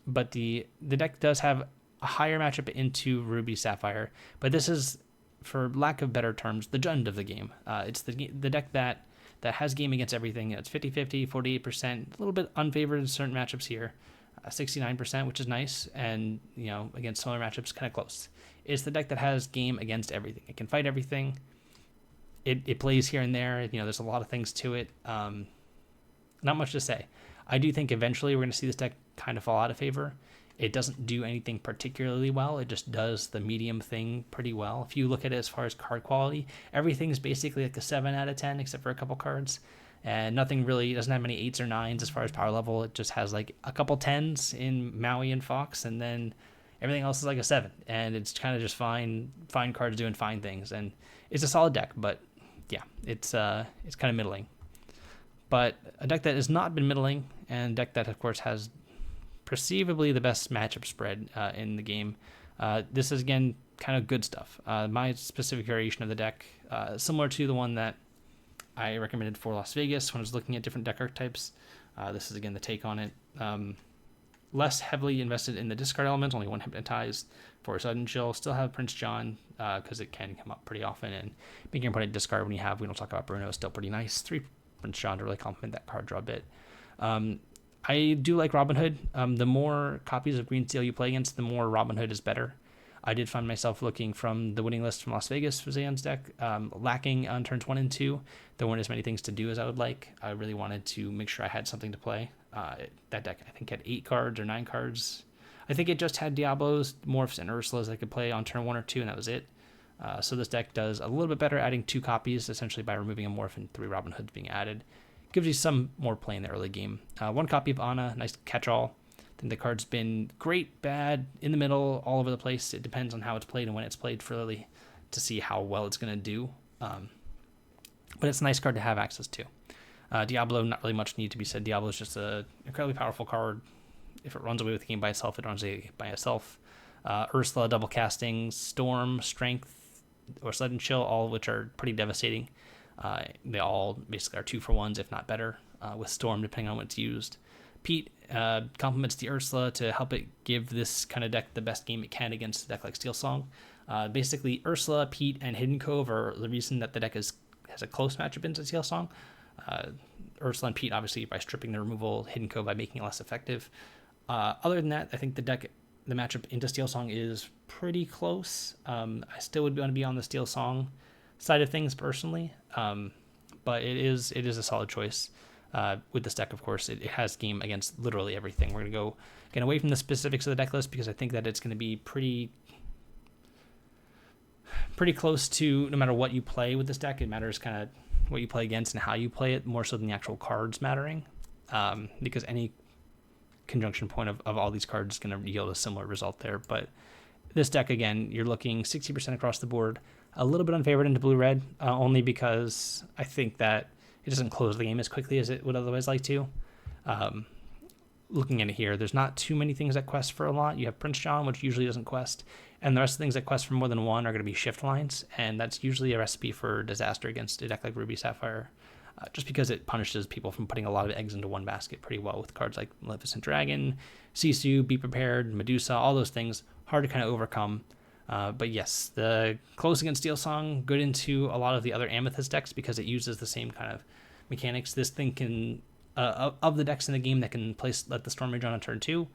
But the deck does have a higher matchup into Ruby Sapphire, but this is, for lack of better terms, the Jund of the game. It's the deck that has game against everything. It's 50-50, 48%, a little bit unfavored in certain matchups here, 69%, which is nice, and against similar matchups, kind of close. It's the deck that has game against everything. It can fight everything. It plays here and there. There's a lot of things to it. Not much to say. I do think eventually we're going to see this deck kind of fall out of favor. It doesn't do anything particularly well. It just does the medium thing pretty well. If you look at it as far as card quality, everything's basically like a 7 out of 10 except for a couple cards. And nothing really, doesn't have many 8s or 9s as far as power level. It just has like a couple 10s in Maui and Fox, and then everything else is like a 7. And it's kind of just fine cards doing fine things. And it's a solid deck, but yeah, it's kind of middling. But a deck that has not been middling, and a deck that of course has perceivably the best matchup spread in the game. This is, again, kind of good stuff. My specific variation of the deck, similar to the one that I recommended for Las Vegas when I was looking at different deck archetypes. This is, again, the take on it. Less heavily invested in the discard element, only 1 Hypnotized for a Sudden Chill. Still have Prince John, because it can come up pretty often, and making your opponent discard when we don't talk about Bruno, is still pretty nice. 3 Prince John to really complement that card draw a bit. I do like Robin Hood. The more copies of Green Steel you play against, the more Robin Hood is better. I did find myself looking from the winning list from Las Vegas for Zayan's deck, lacking on turns 1 and 2. There weren't as many things to do as I would like. I really wanted to make sure I had something to play. That deck, I think, had 8 cards or 9 cards. I think it just had Diablos, Morphs, and Ursulas I could play on turn 1 or 2, and that was it. So this deck does a little bit better, adding 2 copies, essentially by removing a Morph and 3 Robin Hoods being added. Gives you some more play in the early game. 1 copy of Anna, nice catch-all. I think the card's been great, bad, in the middle, all over the place. It depends on how it's played and when it's played for really to see how well it's going to do. But it's a nice card to have access to. Diablo, not really much need to be said. Diablo is just an incredibly powerful card. If it runs away with the game by itself, it runs away by itself. Ursula, double casting, Storm, Strength, or Sudden Chill, all of which are pretty devastating. They all basically are 2-for-1s, if not better, with Storm, depending on when it's used. Pete complements the Ursula to help it give this kind of deck the best game it can against a deck like Steel Song. Basically, Ursula, Pete, and Hidden Cove are the reason that the deck has a close matchup into Steel Song. Ursula and Pete, obviously, by stripping the removal, Hidden Code by making it less effective. Other than that, I think the matchup into Steel Song is pretty close. I still would want to be on the Steel Song side of things personally, but it is a solid choice. With this deck, of course, it has game against literally everything. We're going to go get away from the specifics of the deck list because I think that it's going to be pretty close to no matter what you play with this deck. It matters kind of what you play against and how you play it more so than the actual cards mattering, because any conjunction point of all these cards is going to yield a similar result there. But this deck, again, you're looking 60% across the board, a little bit unfavored into blue-red, only because I think that it doesn't close the game as quickly as it would otherwise like to. Looking at it here, there's not too many things that quest for a lot. You have Prince John, which usually doesn't quest, and the rest of the things that quest for more than one are going to be shift lines, and that's usually a recipe for disaster against a deck like Ruby Sapphire, just because it punishes people from putting a lot of eggs into one basket pretty well with cards like Maleficent Dragon, Sisu, Be Prepared, Medusa, all those things, hard to kind of overcome. But yes, the close against Steel Song, good into a lot of the other Amethyst decks because it uses the same kind of mechanics. This thing can, of the decks in the game that can let the Storm Rage on a turn 2,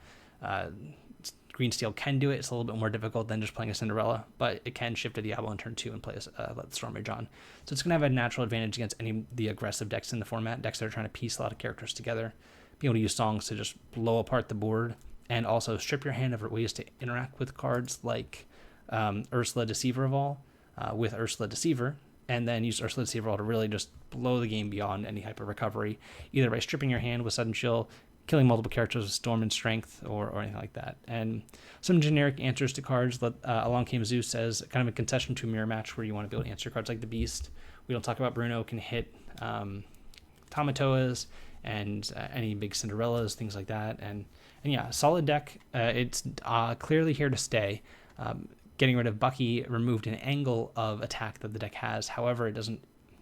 Green Steel can do it. It's a little bit more difficult than just playing a Cinderella, but it can shift to Diablo on turn 2 and let the Storm Rage on. So it's going to have a natural advantage against any of the aggressive decks in the format, decks that are trying to piece a lot of characters together, being able to use songs to just blow apart the board, and also strip your hand of ways to interact with cards like Ursula Deceiver of All with Ursula Deceiver, and then use Ursula Deceiver of All to really just blow the game beyond any hyper recovery, either by stripping your hand with Sudden Chill, killing multiple characters with Storm and Strength, or anything like that. And some generic answers to cards. Along Came Zeus as kind of a concession to a mirror match where you want to be able to answer cards like the Beast. We don't talk about Bruno can hit Tamatoas and any big Cinderellas, things like that. And yeah, solid deck. It's clearly here to stay. Getting rid of Bucky removed an angle of attack that the deck has. However, it doesn't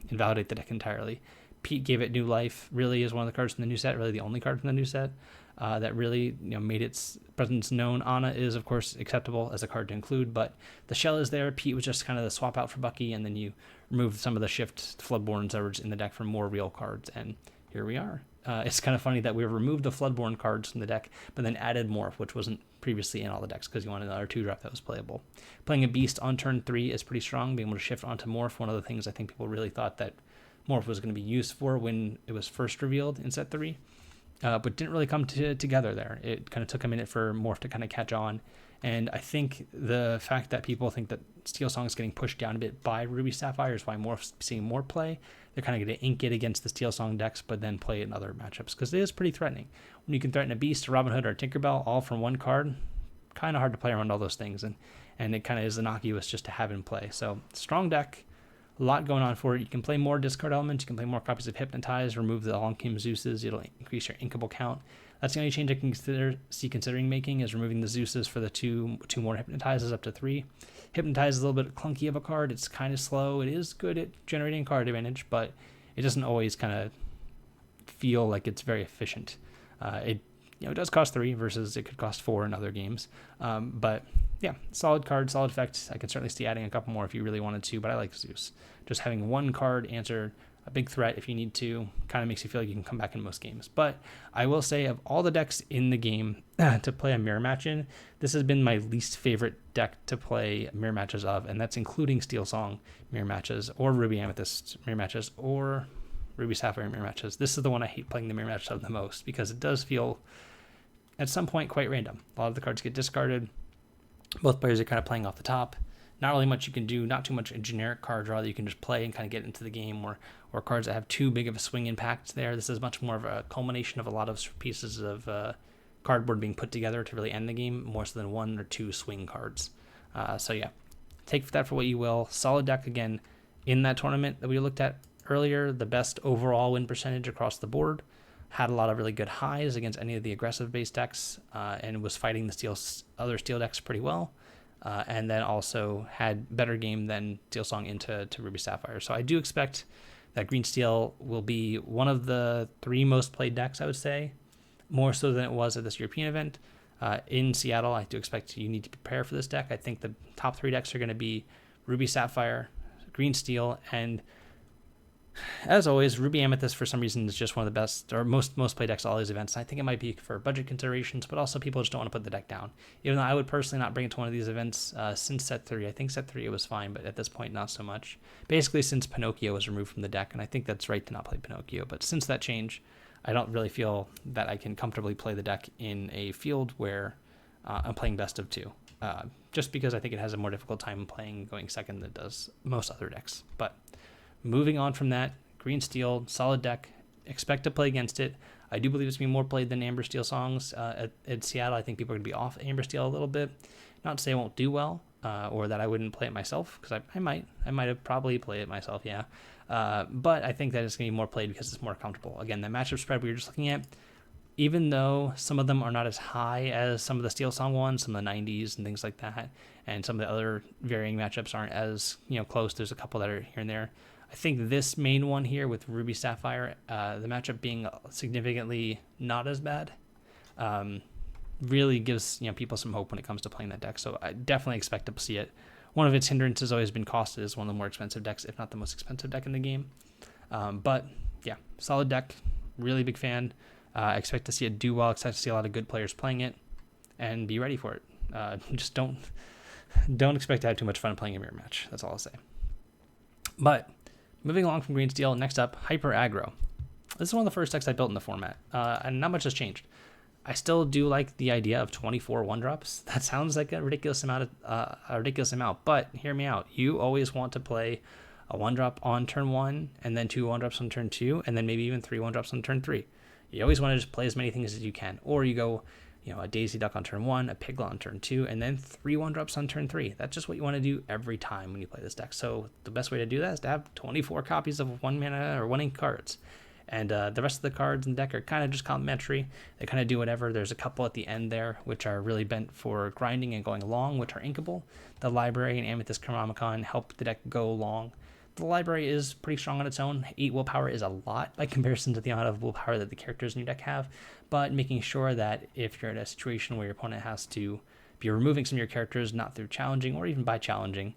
invalidate the deck entirely. Pete gave it new life, really is one of the cards from the new set, really the only card from the new set that really made its presence known. Anna is, of course, acceptable as a card to include, but the shell is there. Pete was just kind of the swap out for Bucky, and then you remove some of the shift Floodborns that were in the deck for more real cards, and here we are. It's kind of funny that we removed the Floodborn cards from the deck, but then added Morph, which wasn't previously in all the decks because you wanted another 2-drop that was playable. Playing a Beast on turn 3 is pretty strong, being able to shift onto Morph. One of the things I think people really thought that Morph was going to be used for when it was first revealed in set 3, but didn't really come together there. It kind of took a minute for Morph to kind of catch on, and I think the fact that people think that Steel Song is getting pushed down a bit by Ruby Sapphire is why Morph's seeing more play. They're kind of going to ink it against the Steel Song decks, but then play it in other matchups, because it is pretty threatening. When you can threaten a Beast, a Robin Hood, or a Tinkerbell all from one card, kind of hard to play around all those things, and it kind of is innocuous just to have in play. So, strong deck. A lot going on for it. You can play more discard elements. You can play more copies of Hypnotize, remove the Along Came Zeuses. It'll increase your inkable count. That's the only change I can considering making is removing the Zeuses for the two more Hypnotizes up to 3. Hypnotize is a little bit clunky of a card. It's kind of slow. It is good at generating card advantage, but it doesn't always kind of feel like it's very efficient. It does cost 3 versus it could cost 4 in other games. But yeah, solid card, solid effect. I could certainly see adding a couple more if you really wanted to, but I like Zeus. Just having one card answer a big threat if you need to kind of makes you feel like you can come back in most games. But I will say, of all the decks in the game to play a mirror match in, this has been my least favorite deck to play mirror matches of, and that's including Steel Song mirror matches, or Ruby Amethyst mirror matches, or Ruby Sapphire mirror matches. This is the one I hate playing the mirror matches of the most, because it does feel at some point quite random. A lot of the cards get discarded. Both players are kind of playing off the top. Not really much you can do, not too much a generic card draw that you can just play and kind of get into the game, or cards that have too big of a swing impact there. This is much more of a culmination of a lot of pieces of cardboard being put together to really end the game, more so than 1 or 2 swing cards. So yeah, take that for what you will. Solid deck, again, in that tournament that we looked at earlier, the best overall win percentage across the board. Had a lot of really good highs against any of the aggressive base decks, and was fighting the other steel decks pretty well. And then also had better game than Steel Song into Ruby Sapphire. So I do expect that Green Steel will be one of the 3 most played decks, I would say, more so than it was at this European event. In Seattle, I do expect you need to prepare for this deck. I think the top 3 decks are going to be Ruby Sapphire, Green Steel, and As always, Ruby Amethyst for some reason is just one of the best or most play decks all these events. I think it might be for budget considerations, but also people just don't want to put the deck down. Even though I would personally not bring it to one of these events since set 3. I think set 3 it was fine, but at this point not so much. Basically since Pinocchio was removed from the deck, and I think that's right to not play Pinocchio, but since that change, I don't really feel that I can comfortably play the deck in a field where I'm playing best of 2. Just because I think it has a more difficult time playing going second than it does most other decks. But moving on from that, Green Steel, solid deck. Expect to play against it. I do believe it's going to be more played than Amber Steel songs at Seattle. I think people are going to be off Amber Steel a little bit. Not to say I won't do well or that I wouldn't play it myself, because I might have probably played it myself, yeah. But I think that it's going to be more played because it's more comfortable. Again, the matchup spread we were just looking at, even though some of them are not as high as some of the Steel Song ones, some of the 90s and things like that, and some of the other varying matchups aren't as close. There's a couple that are here and there. I think this main one here with Ruby Sapphire, the matchup being significantly not as bad, really gives people some hope when it comes to playing that deck. So I definitely expect to see it. One of its hindrances has always been cost. It is one of the more expensive decks, if not the most expensive deck in the game. But yeah, solid deck. Really big fan. Expect to see it do well. Expect to see a lot of good players playing it, and be ready for it. Just don't expect to have too much fun playing a mirror match. That's all I'll say. But moving along from Green Steel, next up, Hyper Aggro. This is one of the first decks I built in the format, and not much has changed. I still do like the idea of 24 1-drops. That sounds like a ridiculous amount, but hear me out. You always want to play a 1-drop on turn 1, and then 2 1-drops on turn 2, and then maybe even 3 1-drops on turn 3. You always want to just play as many things as you can, or you go, a Daisy Duck on turn 1, a Piglet on turn 2, and then 3 1-drops on turn 3. That's just what you want to do every time when you play this deck. So the best way to do that is to have 24 copies of 1 mana or 1 ink cards. And the rest of the cards in the deck are kind of just complementary. They kind of do whatever. There's a couple at the end there, which are really bent for grinding and going long, which are inkable. The Library and Amethyst Chronomicon help the deck go long. The Library is pretty strong on its own. 8 willpower is a lot by comparison to the amount of willpower that the characters in your deck have, but making sure that if you're in a situation where your opponent has to be removing some of your characters, not through challenging or even by challenging,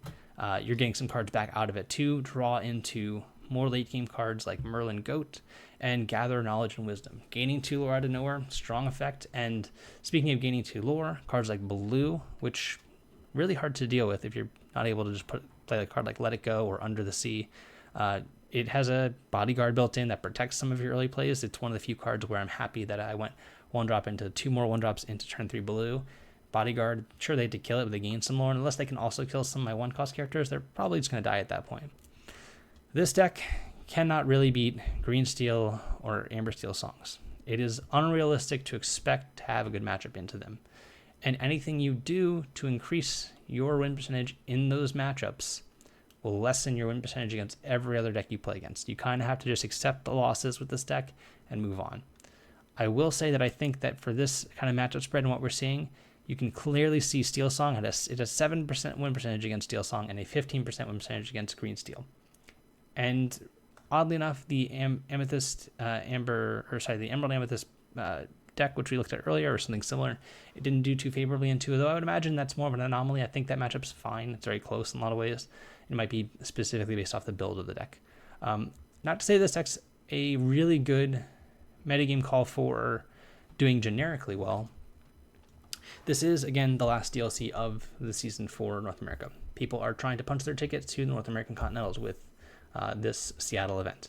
you're getting some cards back out of it to draw into more late game cards like Merlin Goat and Gather Knowledge and Wisdom. Gaining 2 lore out of nowhere, strong effect. And speaking of gaining 2 lore, cards like Blue, which really hard to deal with if you're not able to just play a card like Let It Go or Under the Sea. It has a bodyguard built in that protects some of your early plays. It's one of the few cards where I'm happy that I went 1-drop into 2 more 1-drops into turn 3 Blue. Bodyguard, sure they had to kill it, but they gain some lore. And unless they can also kill some of my 1-cost characters, they're probably just going to die at that point. This deck cannot really beat Green Steel or Amber Steel songs. It is unrealistic to expect to have a good matchup into them. And anything you do to increase your win percentage in those matchups will lessen your win percentage against every other deck you play against. You kind of have to just accept the losses with this deck and move on. I will say that I think that for this kind of matchup spread and what we're seeing, you can clearly see Steel Song it has 7% win percentage against Steel Song and a 15% win percentage against Green Steel. And oddly enough, the Emerald Amethyst deck, which we looked at earlier, or something similar, it didn't do too favorably in 2, though I would imagine that's more of an anomaly. I think that matchup's fine. It's very close in a lot of ways. It might be specifically based off the build of the deck. Not to say this deck's a really good metagame call for doing generically well. This is, again, the last DLC of the season for North America. People are trying to punch their tickets to the North American Continentals with this Seattle event.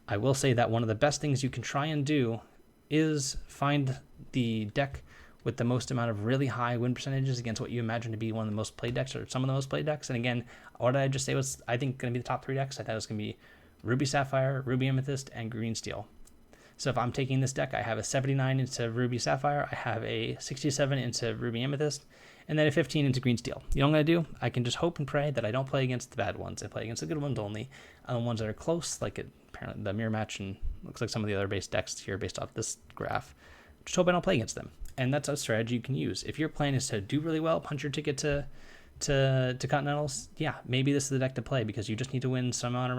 I will say that one of the best things you can try and do is find the deck with the most amount of really high win percentages against what you imagine to be one of the most played decks or some of the most played decks. And again, what did I just say was, I think, going to be the top 3 decks? I thought it was going to be Ruby Sapphire, Ruby Amethyst, and Green Steel. So if I'm taking this deck, I have a 79 into Ruby Sapphire, I have a 67 into Ruby Amethyst, and then a 15 into Green Steel. You know what I'm going to do? I can just hope and pray that I don't play against the bad ones. I play against the good ones only. And the ones that are close, like apparently the mirror match and looks like some of the other base decks here based off this graph, just hope I don't play against them. And that's a strategy you can use. If your plan is to do really well, punch your ticket to Continentals, yeah, maybe this is the deck to play because you just need to win so many amount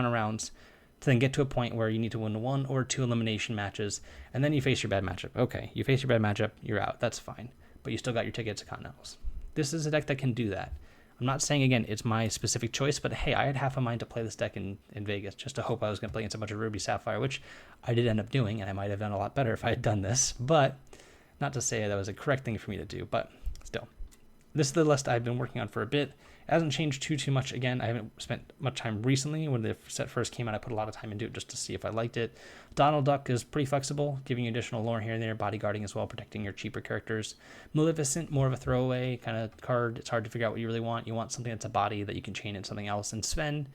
of rounds to then get to a point where you need to win 1 or 2 elimination matches, and then you face your bad matchup. Okay, you face your bad matchup, you're out. That's fine. But you still got your ticket to Continentals. This is a deck that can do that. I'm not saying, again, it's my specific choice, but hey, I had half a mind to play this deck in Vegas just to hope I was going to play against a bunch of Ruby Sapphire, which I did end up doing, and I might have done a lot better if I had done this, but not to say that was a correct thing for me to do, but still. This is the list I've been working on for a bit. It hasn't changed too much. Again, I haven't spent much time recently. When the set first came out, I put a lot of time into it just to see if I liked it. Donald Duck is pretty flexible, giving you additional lore here and there, bodyguarding as well, protecting your cheaper characters. Maleficent, more of a throwaway kind of card. It's hard to figure out what you really want. You want something that's a body that you can chain into something else. And Sven,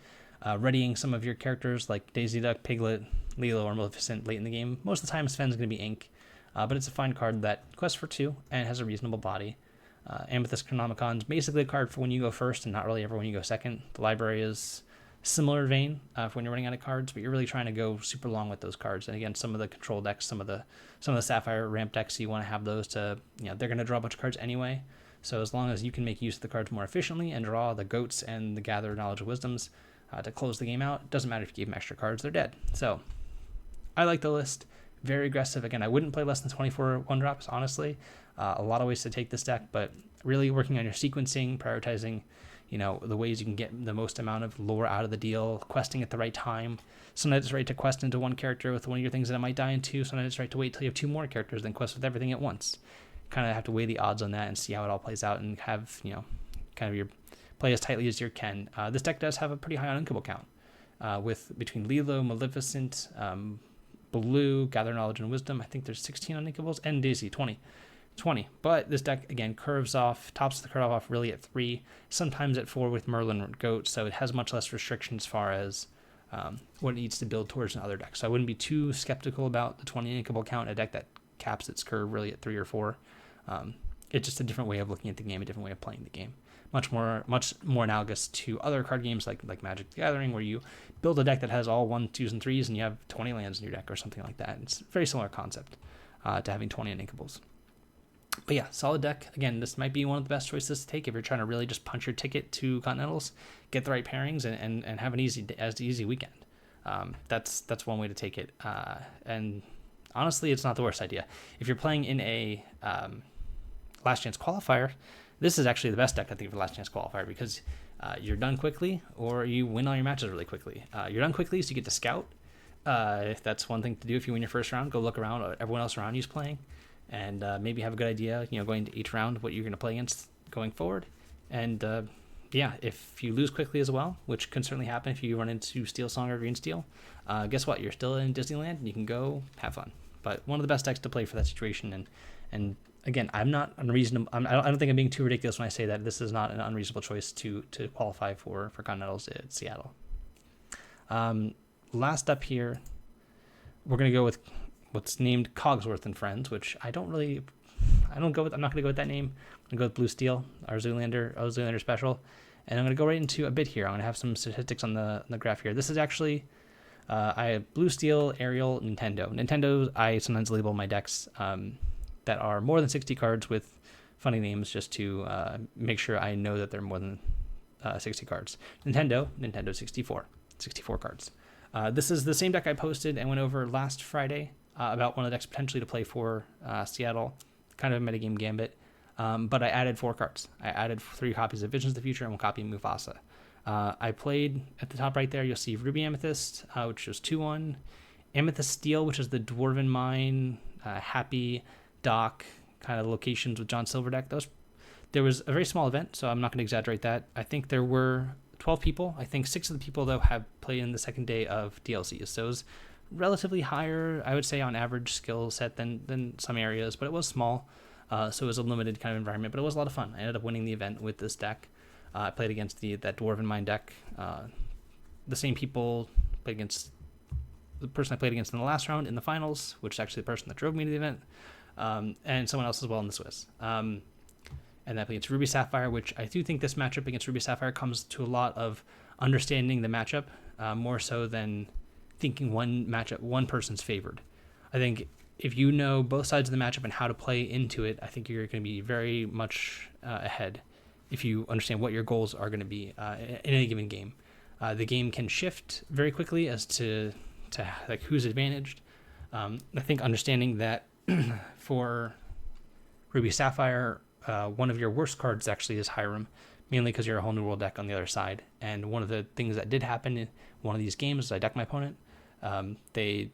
readying some of your characters like Daisy Duck, Piglet, Lilo, or Maleficent late in the game. Most of the time, Sven's going to be ink, but it's a fine card that quests for 2 and has a reasonable body. Amethyst Chronomicon's basically a card for when you go first and not really ever when you go second. The library is similar vein for when you're running out of cards, but you're really trying to go super long with those cards. And again, some of the control decks, some of the Sapphire ramp decks, you want to have those to, they're going to draw a bunch of cards anyway. So as long as you can make use of the cards more efficiently and draw the goats and the gather knowledge of wisdoms to close the game out, it doesn't matter if you give them extra cards, they're dead. So I like the list. Very aggressive. Again, I wouldn't play less than 24 1-drops, honestly. A lot of ways to take this deck, but really working on your sequencing, prioritizing, the ways you can get the most amount of lore out of the deal, questing at the right time. Sometimes it's right to quest into one character with one of your things that it might die into. Sometimes it's right to wait till you have 2 more characters, then quest with everything at once. Kind of have to weigh the odds on that and see how it all plays out and have, kind of your play as tightly as you can. This deck does have a pretty high uninkable count with between Lilo, Maleficent, Blue, Gather Knowledge and Wisdom. I think there's 16 uninkables, and Daisy, 20. But this deck, again, tops the curve off really at 3, sometimes at 4 with Merlin or Goat, so it has much less restriction as far as what it needs to build towards in other decks. So I wouldn't be too skeptical about the 20 unikable count, a deck that caps its curve really at 3 or 4. It's just a different way of looking at the game, a different way of playing the game. Much more analogous to other card games like Magic the Gathering, where you build a deck that has all 1, 2s, and 3s, and you have 20 lands in your deck or something like that. It's a very similar concept to having 20 uninkables. But yeah, solid deck. Again, this might be one of the best choices to take if you're trying to really just punch your ticket to Continentals, get the right pairings, and have an easy weekend. That's one way to take it. And honestly, it's not the worst idea. If you're playing in a Last Chance Qualifier, this is actually the best deck, I think, for Last Chance Qualifier, because you're done quickly or you win all your matches really quickly. You're done quickly, so you get to scout. That's one thing to do if you win your first round. Go look around what everyone else around you is playing, and maybe have a good idea, going to each round, what you're going to play against going forward. And if you lose quickly as well, which can certainly happen if you run into Steel Song or Green Steel, guess what? You're still in Disneyland and you can go have fun. But one of the best decks to play for that situation. And again, I'm not unreasonable. I don't think I'm being too ridiculous when I say that this is not an unreasonable choice to qualify for Continentals at Seattle. Last up here, we're going to go with what's named Cogsworth and Friends, which I'm not going to go with that name. I'm going to go with Blue Steel, our Zoolander special. And I'm going to go right into a bit here. I'm going to have some statistics on the graph here. This is actually, I have Blue Steel, Ariel, Nintendo. Nintendo, I sometimes label my decks that are more than 60 cards with funny names just to make sure I know that they're more than 60 cards. Nintendo 64 cards. This is the same deck I posted and went over last Friday about one of the decks potentially to play for Seattle, kind of a metagame gambit. But I added 4 cards. I added 3 copies of Visions of the Future and 1 copy of Mufasa. I played at the top right there, you'll see Ruby Amethyst, which was 2-1. Amethyst Steel, which is the Dwarven Mine, Happy, Dock, kind of locations with John Silver deck. There was a very small event, so I'm not going to exaggerate that. I think there were 12 people. I think 6 of the people, though, have played in the second day of DLCs. So it was relatively higher, I would say, on average skill set than some areas, but it was small. So it was a limited kind of environment, but it was a lot of fun. I ended up winning the event with this deck. I played against that Dwarven Mine deck. The same people played against the person I played against in the last round in the finals, which is actually the person that drove me to the event, and someone else as well in the Swiss. And that played against Ruby Sapphire, which I do think this matchup against Ruby Sapphire comes to a lot of understanding the matchup, more so than thinking one person's favored. I think if you know both sides of the matchup and how to play into it, I think you're going to be very much ahead if you understand what your goals are going to be in any given game. The game can shift very quickly as to like who's advantaged. I think understanding that for Ruby Sapphire, one of your worst cards actually is Hiram, mainly because you're a whole new world deck on the other side. And one of the things that did happen in one of these games is I decked my opponent. They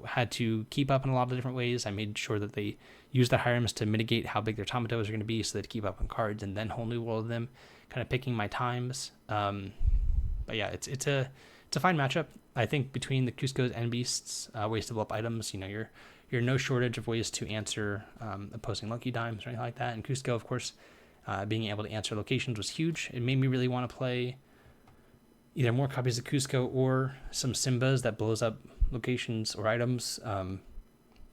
had to keep up in a lot of different ways. I made sure that they used their Hyrems to mitigate how big their Tomatoes are going to be so they'd keep up on cards, and then whole new world them, kind of picking my times. But yeah, it's a fine matchup. I think between the Cuscos and Beasts, ways to blow up items, you're no shortage of ways to answer opposing Loki Dimes or anything like that. And Cusco, of course, being able to answer locations was huge. It made me really want to play either more copies of Cusco or some Simbas that blows up locations or items.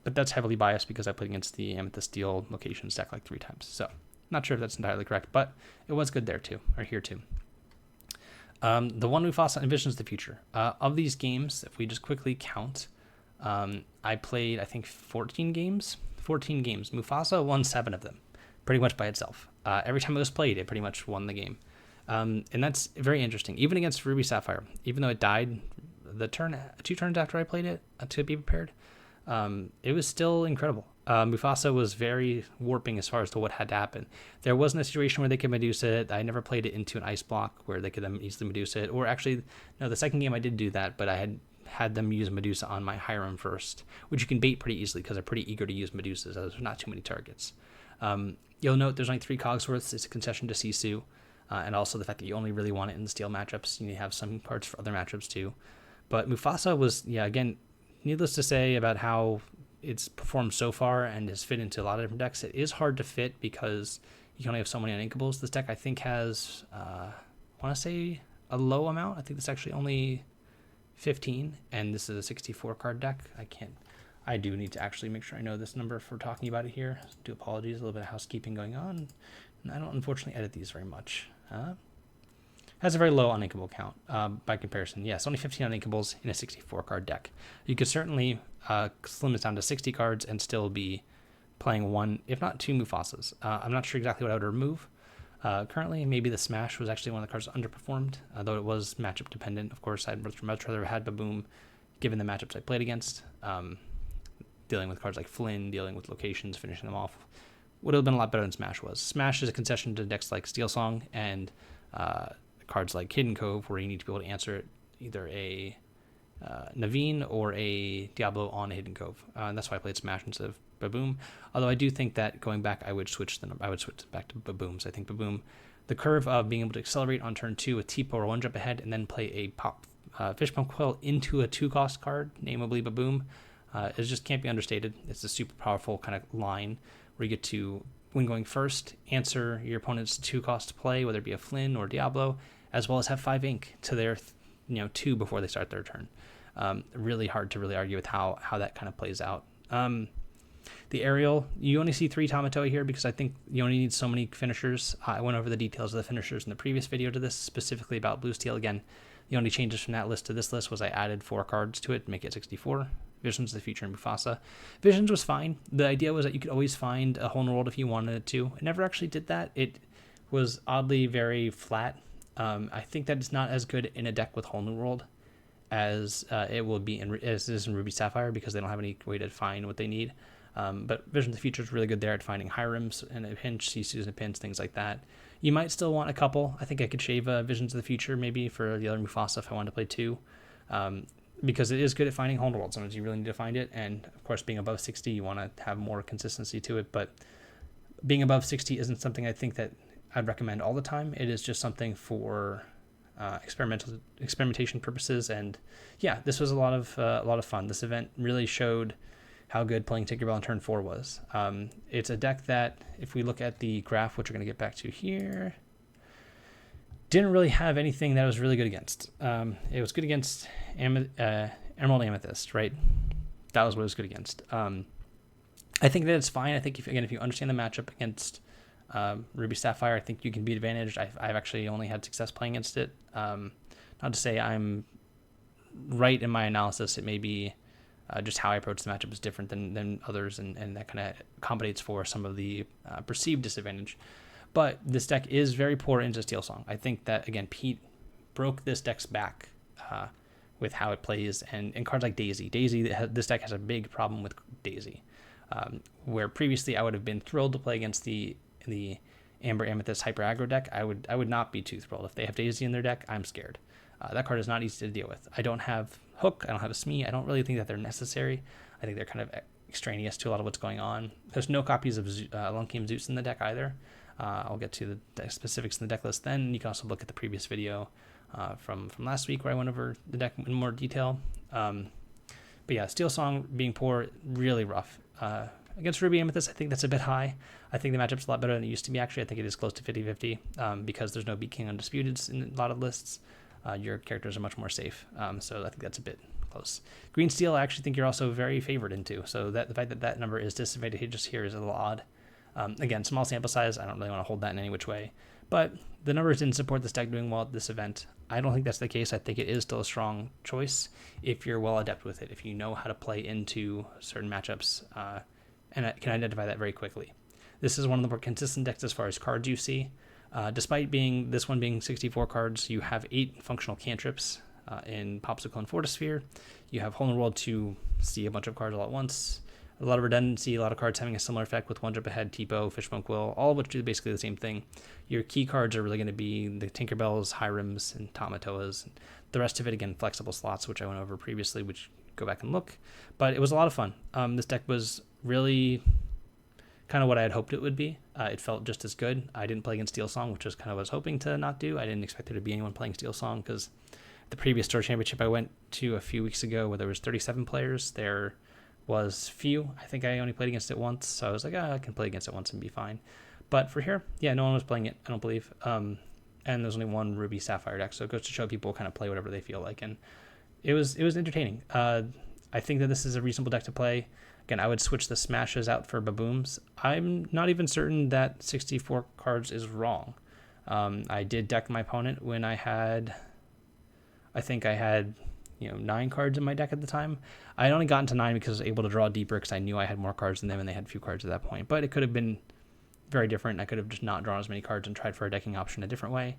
But that's heavily biased because I played against the Amethyst Steel locations deck like 3 times. So not sure if that's entirely correct, but it was good there too, or here too. The one Mufasa envisions the future. Of these games, if we just quickly count, I played, I think, 14 games. Mufasa won 7 of them, pretty much by itself. Every time it was played, it pretty much won the game. And that's very interesting. Even against Ruby Sapphire, even though it died the 2 turns after I played it to be prepared, it was still incredible. Mufasa was very warping as far as to what had to happen. There wasn't a situation where they could Medusa it. I never played it into an ice block where they could then easily Medusa it. Or actually, no, the second game I did do that, but I had them use Medusa on my Hiram first, which you can bait pretty easily because they're pretty eager to use Medusas. There's not too many targets. You'll note there's only 3 Cogsworths. It's a concession to Sisu. And also the fact that you only really want it in the steel matchups. You have some cards for other matchups too. But Mufasa was, again, needless to say about how it's performed so far and has fit into a lot of different decks. It is hard to fit because you can only have so many uninkables. This deck, I think, has, I want to say a low amount. I think it's actually only 15, and this is a 64 card deck. I do need to actually make sure I know this number if we're talking about it here. Do apologies, a little bit of housekeeping going on. And I don't unfortunately edit these very much. Has a very low uninkable count by comparison. Yes, only 15 uninkables in a 64 card deck. You could certainly slim this down to 60 cards and still be playing 1, if not 2 Mufasas. I'm not sure exactly what I would remove. Currently, maybe the Smash was actually one of the cards that underperformed, though it was matchup dependent. Of course, I'd much rather have had Baboom given the matchups I played against. Dealing with cards like Flynn, dealing with locations, finishing them off would have been a lot better than Smash was. Smash is a concession to decks like Steel Song and cards like Hidden Cove, where you need to be able to answer it, either a Naveen or a Diablo on a Hidden Cove. And that's why I played Smash instead of Baboom. Although I do think that going back, I would switch back to Babooms. I think Baboom, the curve of being able to accelerate on turn 2 with T-Po or 1 jump ahead and then play a pop Fish Pump Quill into a 2-cost card, namely Baboom, it just can't be understated. It's a super powerful kind of line where you get to, when going first, answer your opponent's 2-cost play, whether it be a Flynn or Diablo, as well as have 5 ink to their 2 before they start their turn. Really hard to really argue with how that kind of plays out. The aerial, you only see 3 Tamatoa here because I think you only need so many finishers. I went over the details of the finishers in the previous video to this, specifically about Blue Steel. Again, the only changes from that list to this list was I added 4 cards to it to make it 64. Visions of the Future and Mufasa. Visions was fine. The idea was that you could always find a whole new world if you wanted it to. It never actually did that. It was oddly very flat. I think that it's not as good in a deck with whole new world as it will be as it is in Ruby Sapphire because they don't have any way to find what they need. But Visions of the Future is really good there at finding Hyrems and a pinch, Sisus and a pinch, things like that. You might still want a couple. I think I could shave Visions of the Future maybe for the other Mufasa if I wanted to play 2. Because it is good at finding whole new world. Sometimes you really need to find it. And of course, being above 60, you want to have more consistency to it. But being above 60 isn't something I think that I'd recommend all the time. It is just something for experimentation purposes. And yeah, this was a lot of fun. This event really showed how good playing Tinkerbell on turn 4 was. It's a deck that, if we look at the graph, which we're going to get back to here, didn't really have anything that was really good against. It was good against Emerald Amethyst, right? That was what it was good against. I think that it's fine. I think if you understand the matchup against Ruby Sapphire, I think you can be advantaged. I've actually only had success playing against it. Not to say I'm right in my analysis. It may be just how I approach the matchup is different than others, and that kind of accommodates for some of the perceived disadvantage. But this deck is very poor into Steel Song. I think that, again, Pete broke this deck's back with how it plays. And cards like Daisy. This deck has a big problem with Daisy. Where previously I would have been thrilled to play against the Amber Amethyst Hyper Aggro deck, I would not be too thrilled. If they have Daisy in their deck, I'm scared. That card is not easy to deal with. I don't have Hook, I don't have a Smee, I don't really think that they're necessary. I think they're kind of extraneous to a lot of what's going on. There's no copies of Lunkium Zeus in the deck either. I'll get to the specifics in the deck list then. You can also look at the previous video from last week where I went over the deck in more detail. But yeah, Steel Song being poor, really rough. Against Ruby Amethyst, I think that's a bit high. I think the matchup's a lot better than it used to be, actually. I think it is close to 50-50 because there's no Beat King Undisputeds in a lot of lists. Your characters are much more safe, so I think that's a bit close. Green Steel, I actually think you're also very favored into, so the fact that that number is disadvantageous here is a little odd. Again, small sample size, I don't really want to hold that in any which way, but the numbers didn't support this deck doing well at this event. I don't think that's the case. I think it is still a strong choice if you're well adept with it, if you know how to play into certain matchups, and I can identify that very quickly. This is one of the more consistent decks as far as cards you see. Despite this one being 64 cards, you have 8 functional cantrips in Popsicle and Fortisphere. You have Hole in the World to see a bunch of cards all at once. A lot of redundancy, a lot of cards having a similar effect with One Jump Ahead, Tipo, Fishbone Will, all of which do basically the same thing. Your key cards are really going to be the Tinkerbells, Hyrims, and Tamatoas. The rest of it, again, flexible slots, which I went over previously, which go back and look. But it was a lot of fun. This deck was really kind of what I had hoped it would be. It felt just as good. I didn't play against Steel Song, which was kind of what I was hoping to not do. I didn't expect there to be anyone playing Steel Song because the previous Tour Championship I went to a few weeks ago where there was 37 players, there was few. I think I only played against it once, so I was like, I can play against it once and be fine. But for here, yeah, no one was playing it, I don't believe. And there's only one Ruby Sapphire deck, so it goes to show people kind of play whatever they feel like, and it was entertaining. I think that this is a reasonable deck to play. Again, I would switch the smashes out for Babooms. I'm not even certain that 64 cards is wrong. I did deck my opponent when I think I had 9 cards in my deck at the time. I had only gotten to 9 because I was able to draw deeper because I knew I had more cards than them and they had a few cards at that point. But it could have been very different. I could have just not drawn as many cards and tried for a decking option a different way.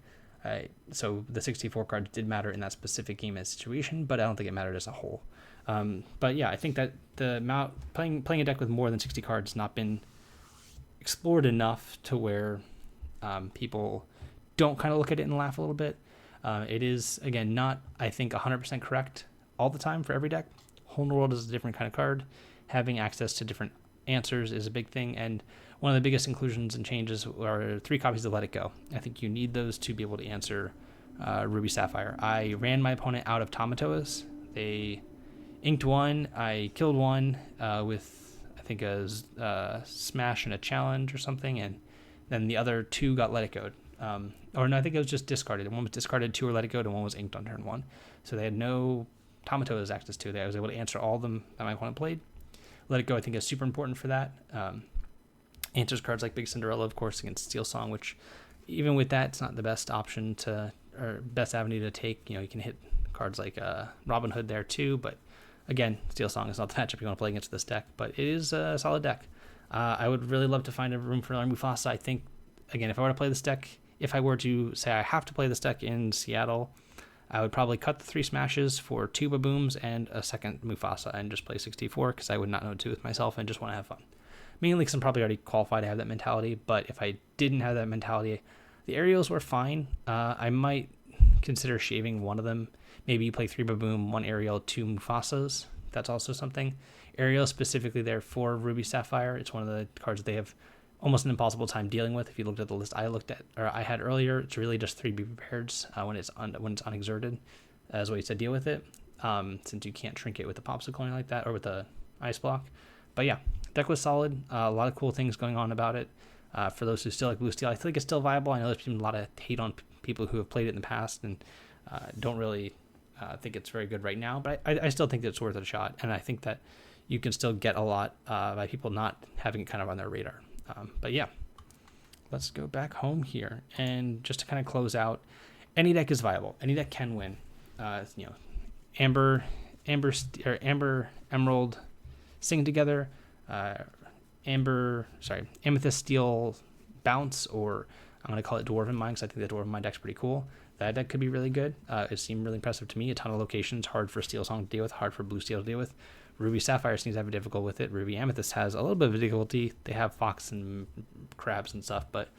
So the 64 cards did matter in that specific game and situation, but I don't think it mattered as a whole. But yeah, I think that the amount playing a deck with more than 60 cards has not been explored enough to where people don't kind of look at it and laugh a little bit. It is, again, not, I think, 100% correct all the time for every deck. Hole in the World is a different kind of card. Having access to different answers is a big thing, and one of the biggest inclusions and changes are 3 copies of Let It Go. I think you need those to be able to answer Ruby Sapphire. I ran my opponent out of Tamatoas. They inked one. I killed one with, I think, a smash and a challenge or something, and then the other 2 got Let It Go. Or no, I think it was just discarded. One was discarded, 2 were Let It Go, and 1 was inked on turn 1. So they had no Tamatoas access to it. I was able to answer all of them that my opponent played. Let It Go, I think, is super important for that. Answers cards like Big Cinderella, of course, against Steel Song, which even with that, it's not the best option or best avenue to take. You can hit cards like Robin Hood there too, but again, Steel Song is not the matchup you want to play against this deck, but it is a solid deck. I would really love to find a room for another Mufasa. I think, again, if I were to play this deck, if I were to say I have to play this deck in Seattle, I would probably cut the 3 smashes for 2 Babooms and a second Mufasa and just play 64 because I would not know what to do with myself and just want to have fun. Mainly because I'm probably already qualified to have that mentality, but if I didn't have that mentality, the aerials were fine. I might consider shaving one of them. Maybe you play 3 Baboom, 1 aerial, 2 Mufasas. That's also something. Aerial specifically there for Ruby Sapphire. It's one of the cards that they have almost an impossible time dealing with. If you looked at the list I had earlier, it's really just 3 Be Prepareds when it's unexerted as ways to deal with it. Since you can't shrink it with the popsicle or anything like that, or with the ice block. But yeah, deck was solid. A lot of cool things going on about it. For those who still like Blue Steel, I think it's still viable. I know there's been a lot of hate on people who have played it in the past and don't really think it's very good right now. But I still think that it's worth a shot. And I think that you can still get a lot by people not having it kind of on their radar. But yeah, let's go back home here. And just to kind of close out, any deck is viable. Any deck can win. Amber Emerald sing together, Amethyst Steel Bounce, or I'm going to call it Dwarven Mine because I think the Dwarven Mine deck's pretty cool. That deck could be really good. It seemed really impressive to me. A ton of locations, hard for Steel Song to deal with, hard for Blue Steel to deal with. Ruby Sapphire seems to have a difficult with it. Ruby Amethyst has a little bit of difficulty. They have Fox and Crabs and stuff, but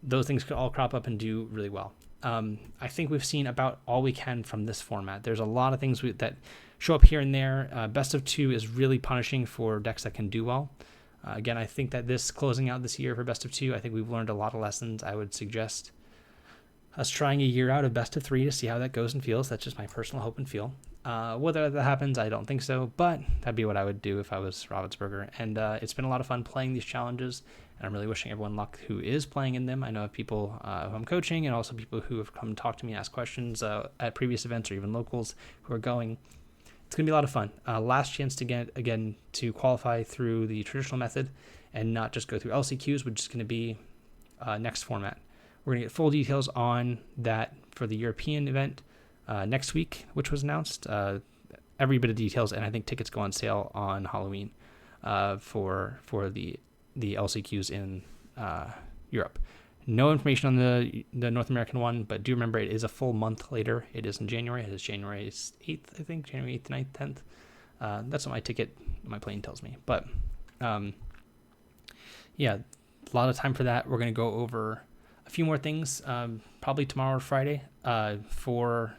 those things could all crop up and do really well. I think we've seen about all we can from this format. There's a lot of things that show up here and there. Best of 2 is really punishing for decks that can do well. Again, I think that this closing out this year for best of 2, I think we've learned a lot of lessons. I would suggest us trying a year out of best of 3 to see how that goes and feels. That's just my personal hope and feel. Whether that happens, I don't think so, but that'd be what I would do if I was Ravensburger. And it's been a lot of fun playing these challenges, and I'm really wishing everyone luck who is playing in them. I know of people who I'm coaching, and also people who have come and talked to me, ask questions at previous events, or even locals who are going. It's going to be a lot of fun. Last chance to get, again, to qualify through the traditional method and not just go through LCQs, which is going to be next format. We're going to get full details on that for the European event next week, which was announced. Every bit of details, and I think tickets go on sale on Halloween for the LCQs in Europe. No information on the North American one, but do remember it is a full month later. It is in January. It is January 8th, I think, January 8th, 9th, 10th. That's what my plane tells me. But yeah, a lot of time for that. We're going to go over a few more things, probably tomorrow or Friday, for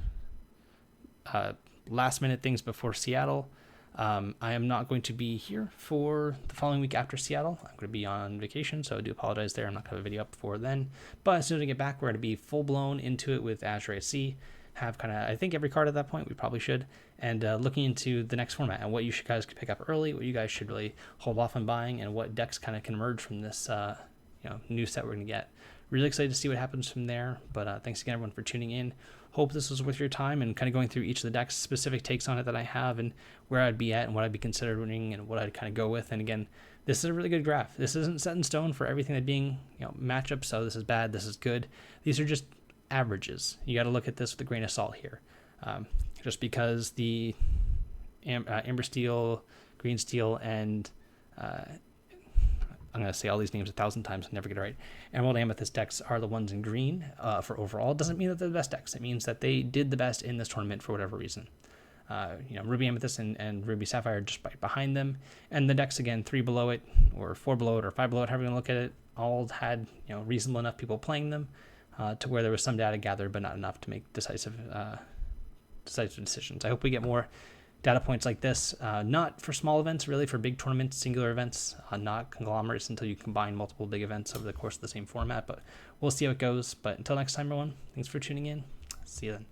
last minute things before Seattle. I am not going to be here for the following week after Seattle. I'm going to be on vacation, so I do apologize there. I'm not going to have a video up before then. But as soon as I get back, we're going to be full-blown into it with Azure AC. Have kind of, I think, every card at that point. We probably should. And looking into the next format and what you guys could pick up early, what you guys should really hold off on buying, and what decks kind of can emerge from this new set we're going to get. Really excited to see what happens from there. But thanks again, everyone, for tuning in. Hope this was worth your time and kind of going through each of the decks, specific takes on it that I have, and where I'd be at and what I'd be considering and what I'd kind of go with. And again, this is a really good graph. This isn't set in stone for everything that being matchups. So this is bad, this is good. These are just averages. You got to look at this with a grain of salt here. Just because the Amber Steel, Green Steel, and I'm going to say all these names 1,000 times and never get it right. Emerald Amethyst decks are the ones in green for overall. Doesn't mean that they're the best decks. It means that they did the best in this tournament for whatever reason. Ruby Amethyst and Ruby Sapphire are just right behind them. And the decks, again, 3 below it, or 4 below it, or 5 below it, however you want to look at it, all had reasonable enough people playing them to where there was some data gathered, but not enough to make decisive decisions. I hope we get more data points like this, not for small events, really for big tournaments, singular events, not conglomerates until you combine multiple big events over the course of the same format, but we'll see how it goes. But until next time, everyone, thanks for tuning in. See you then.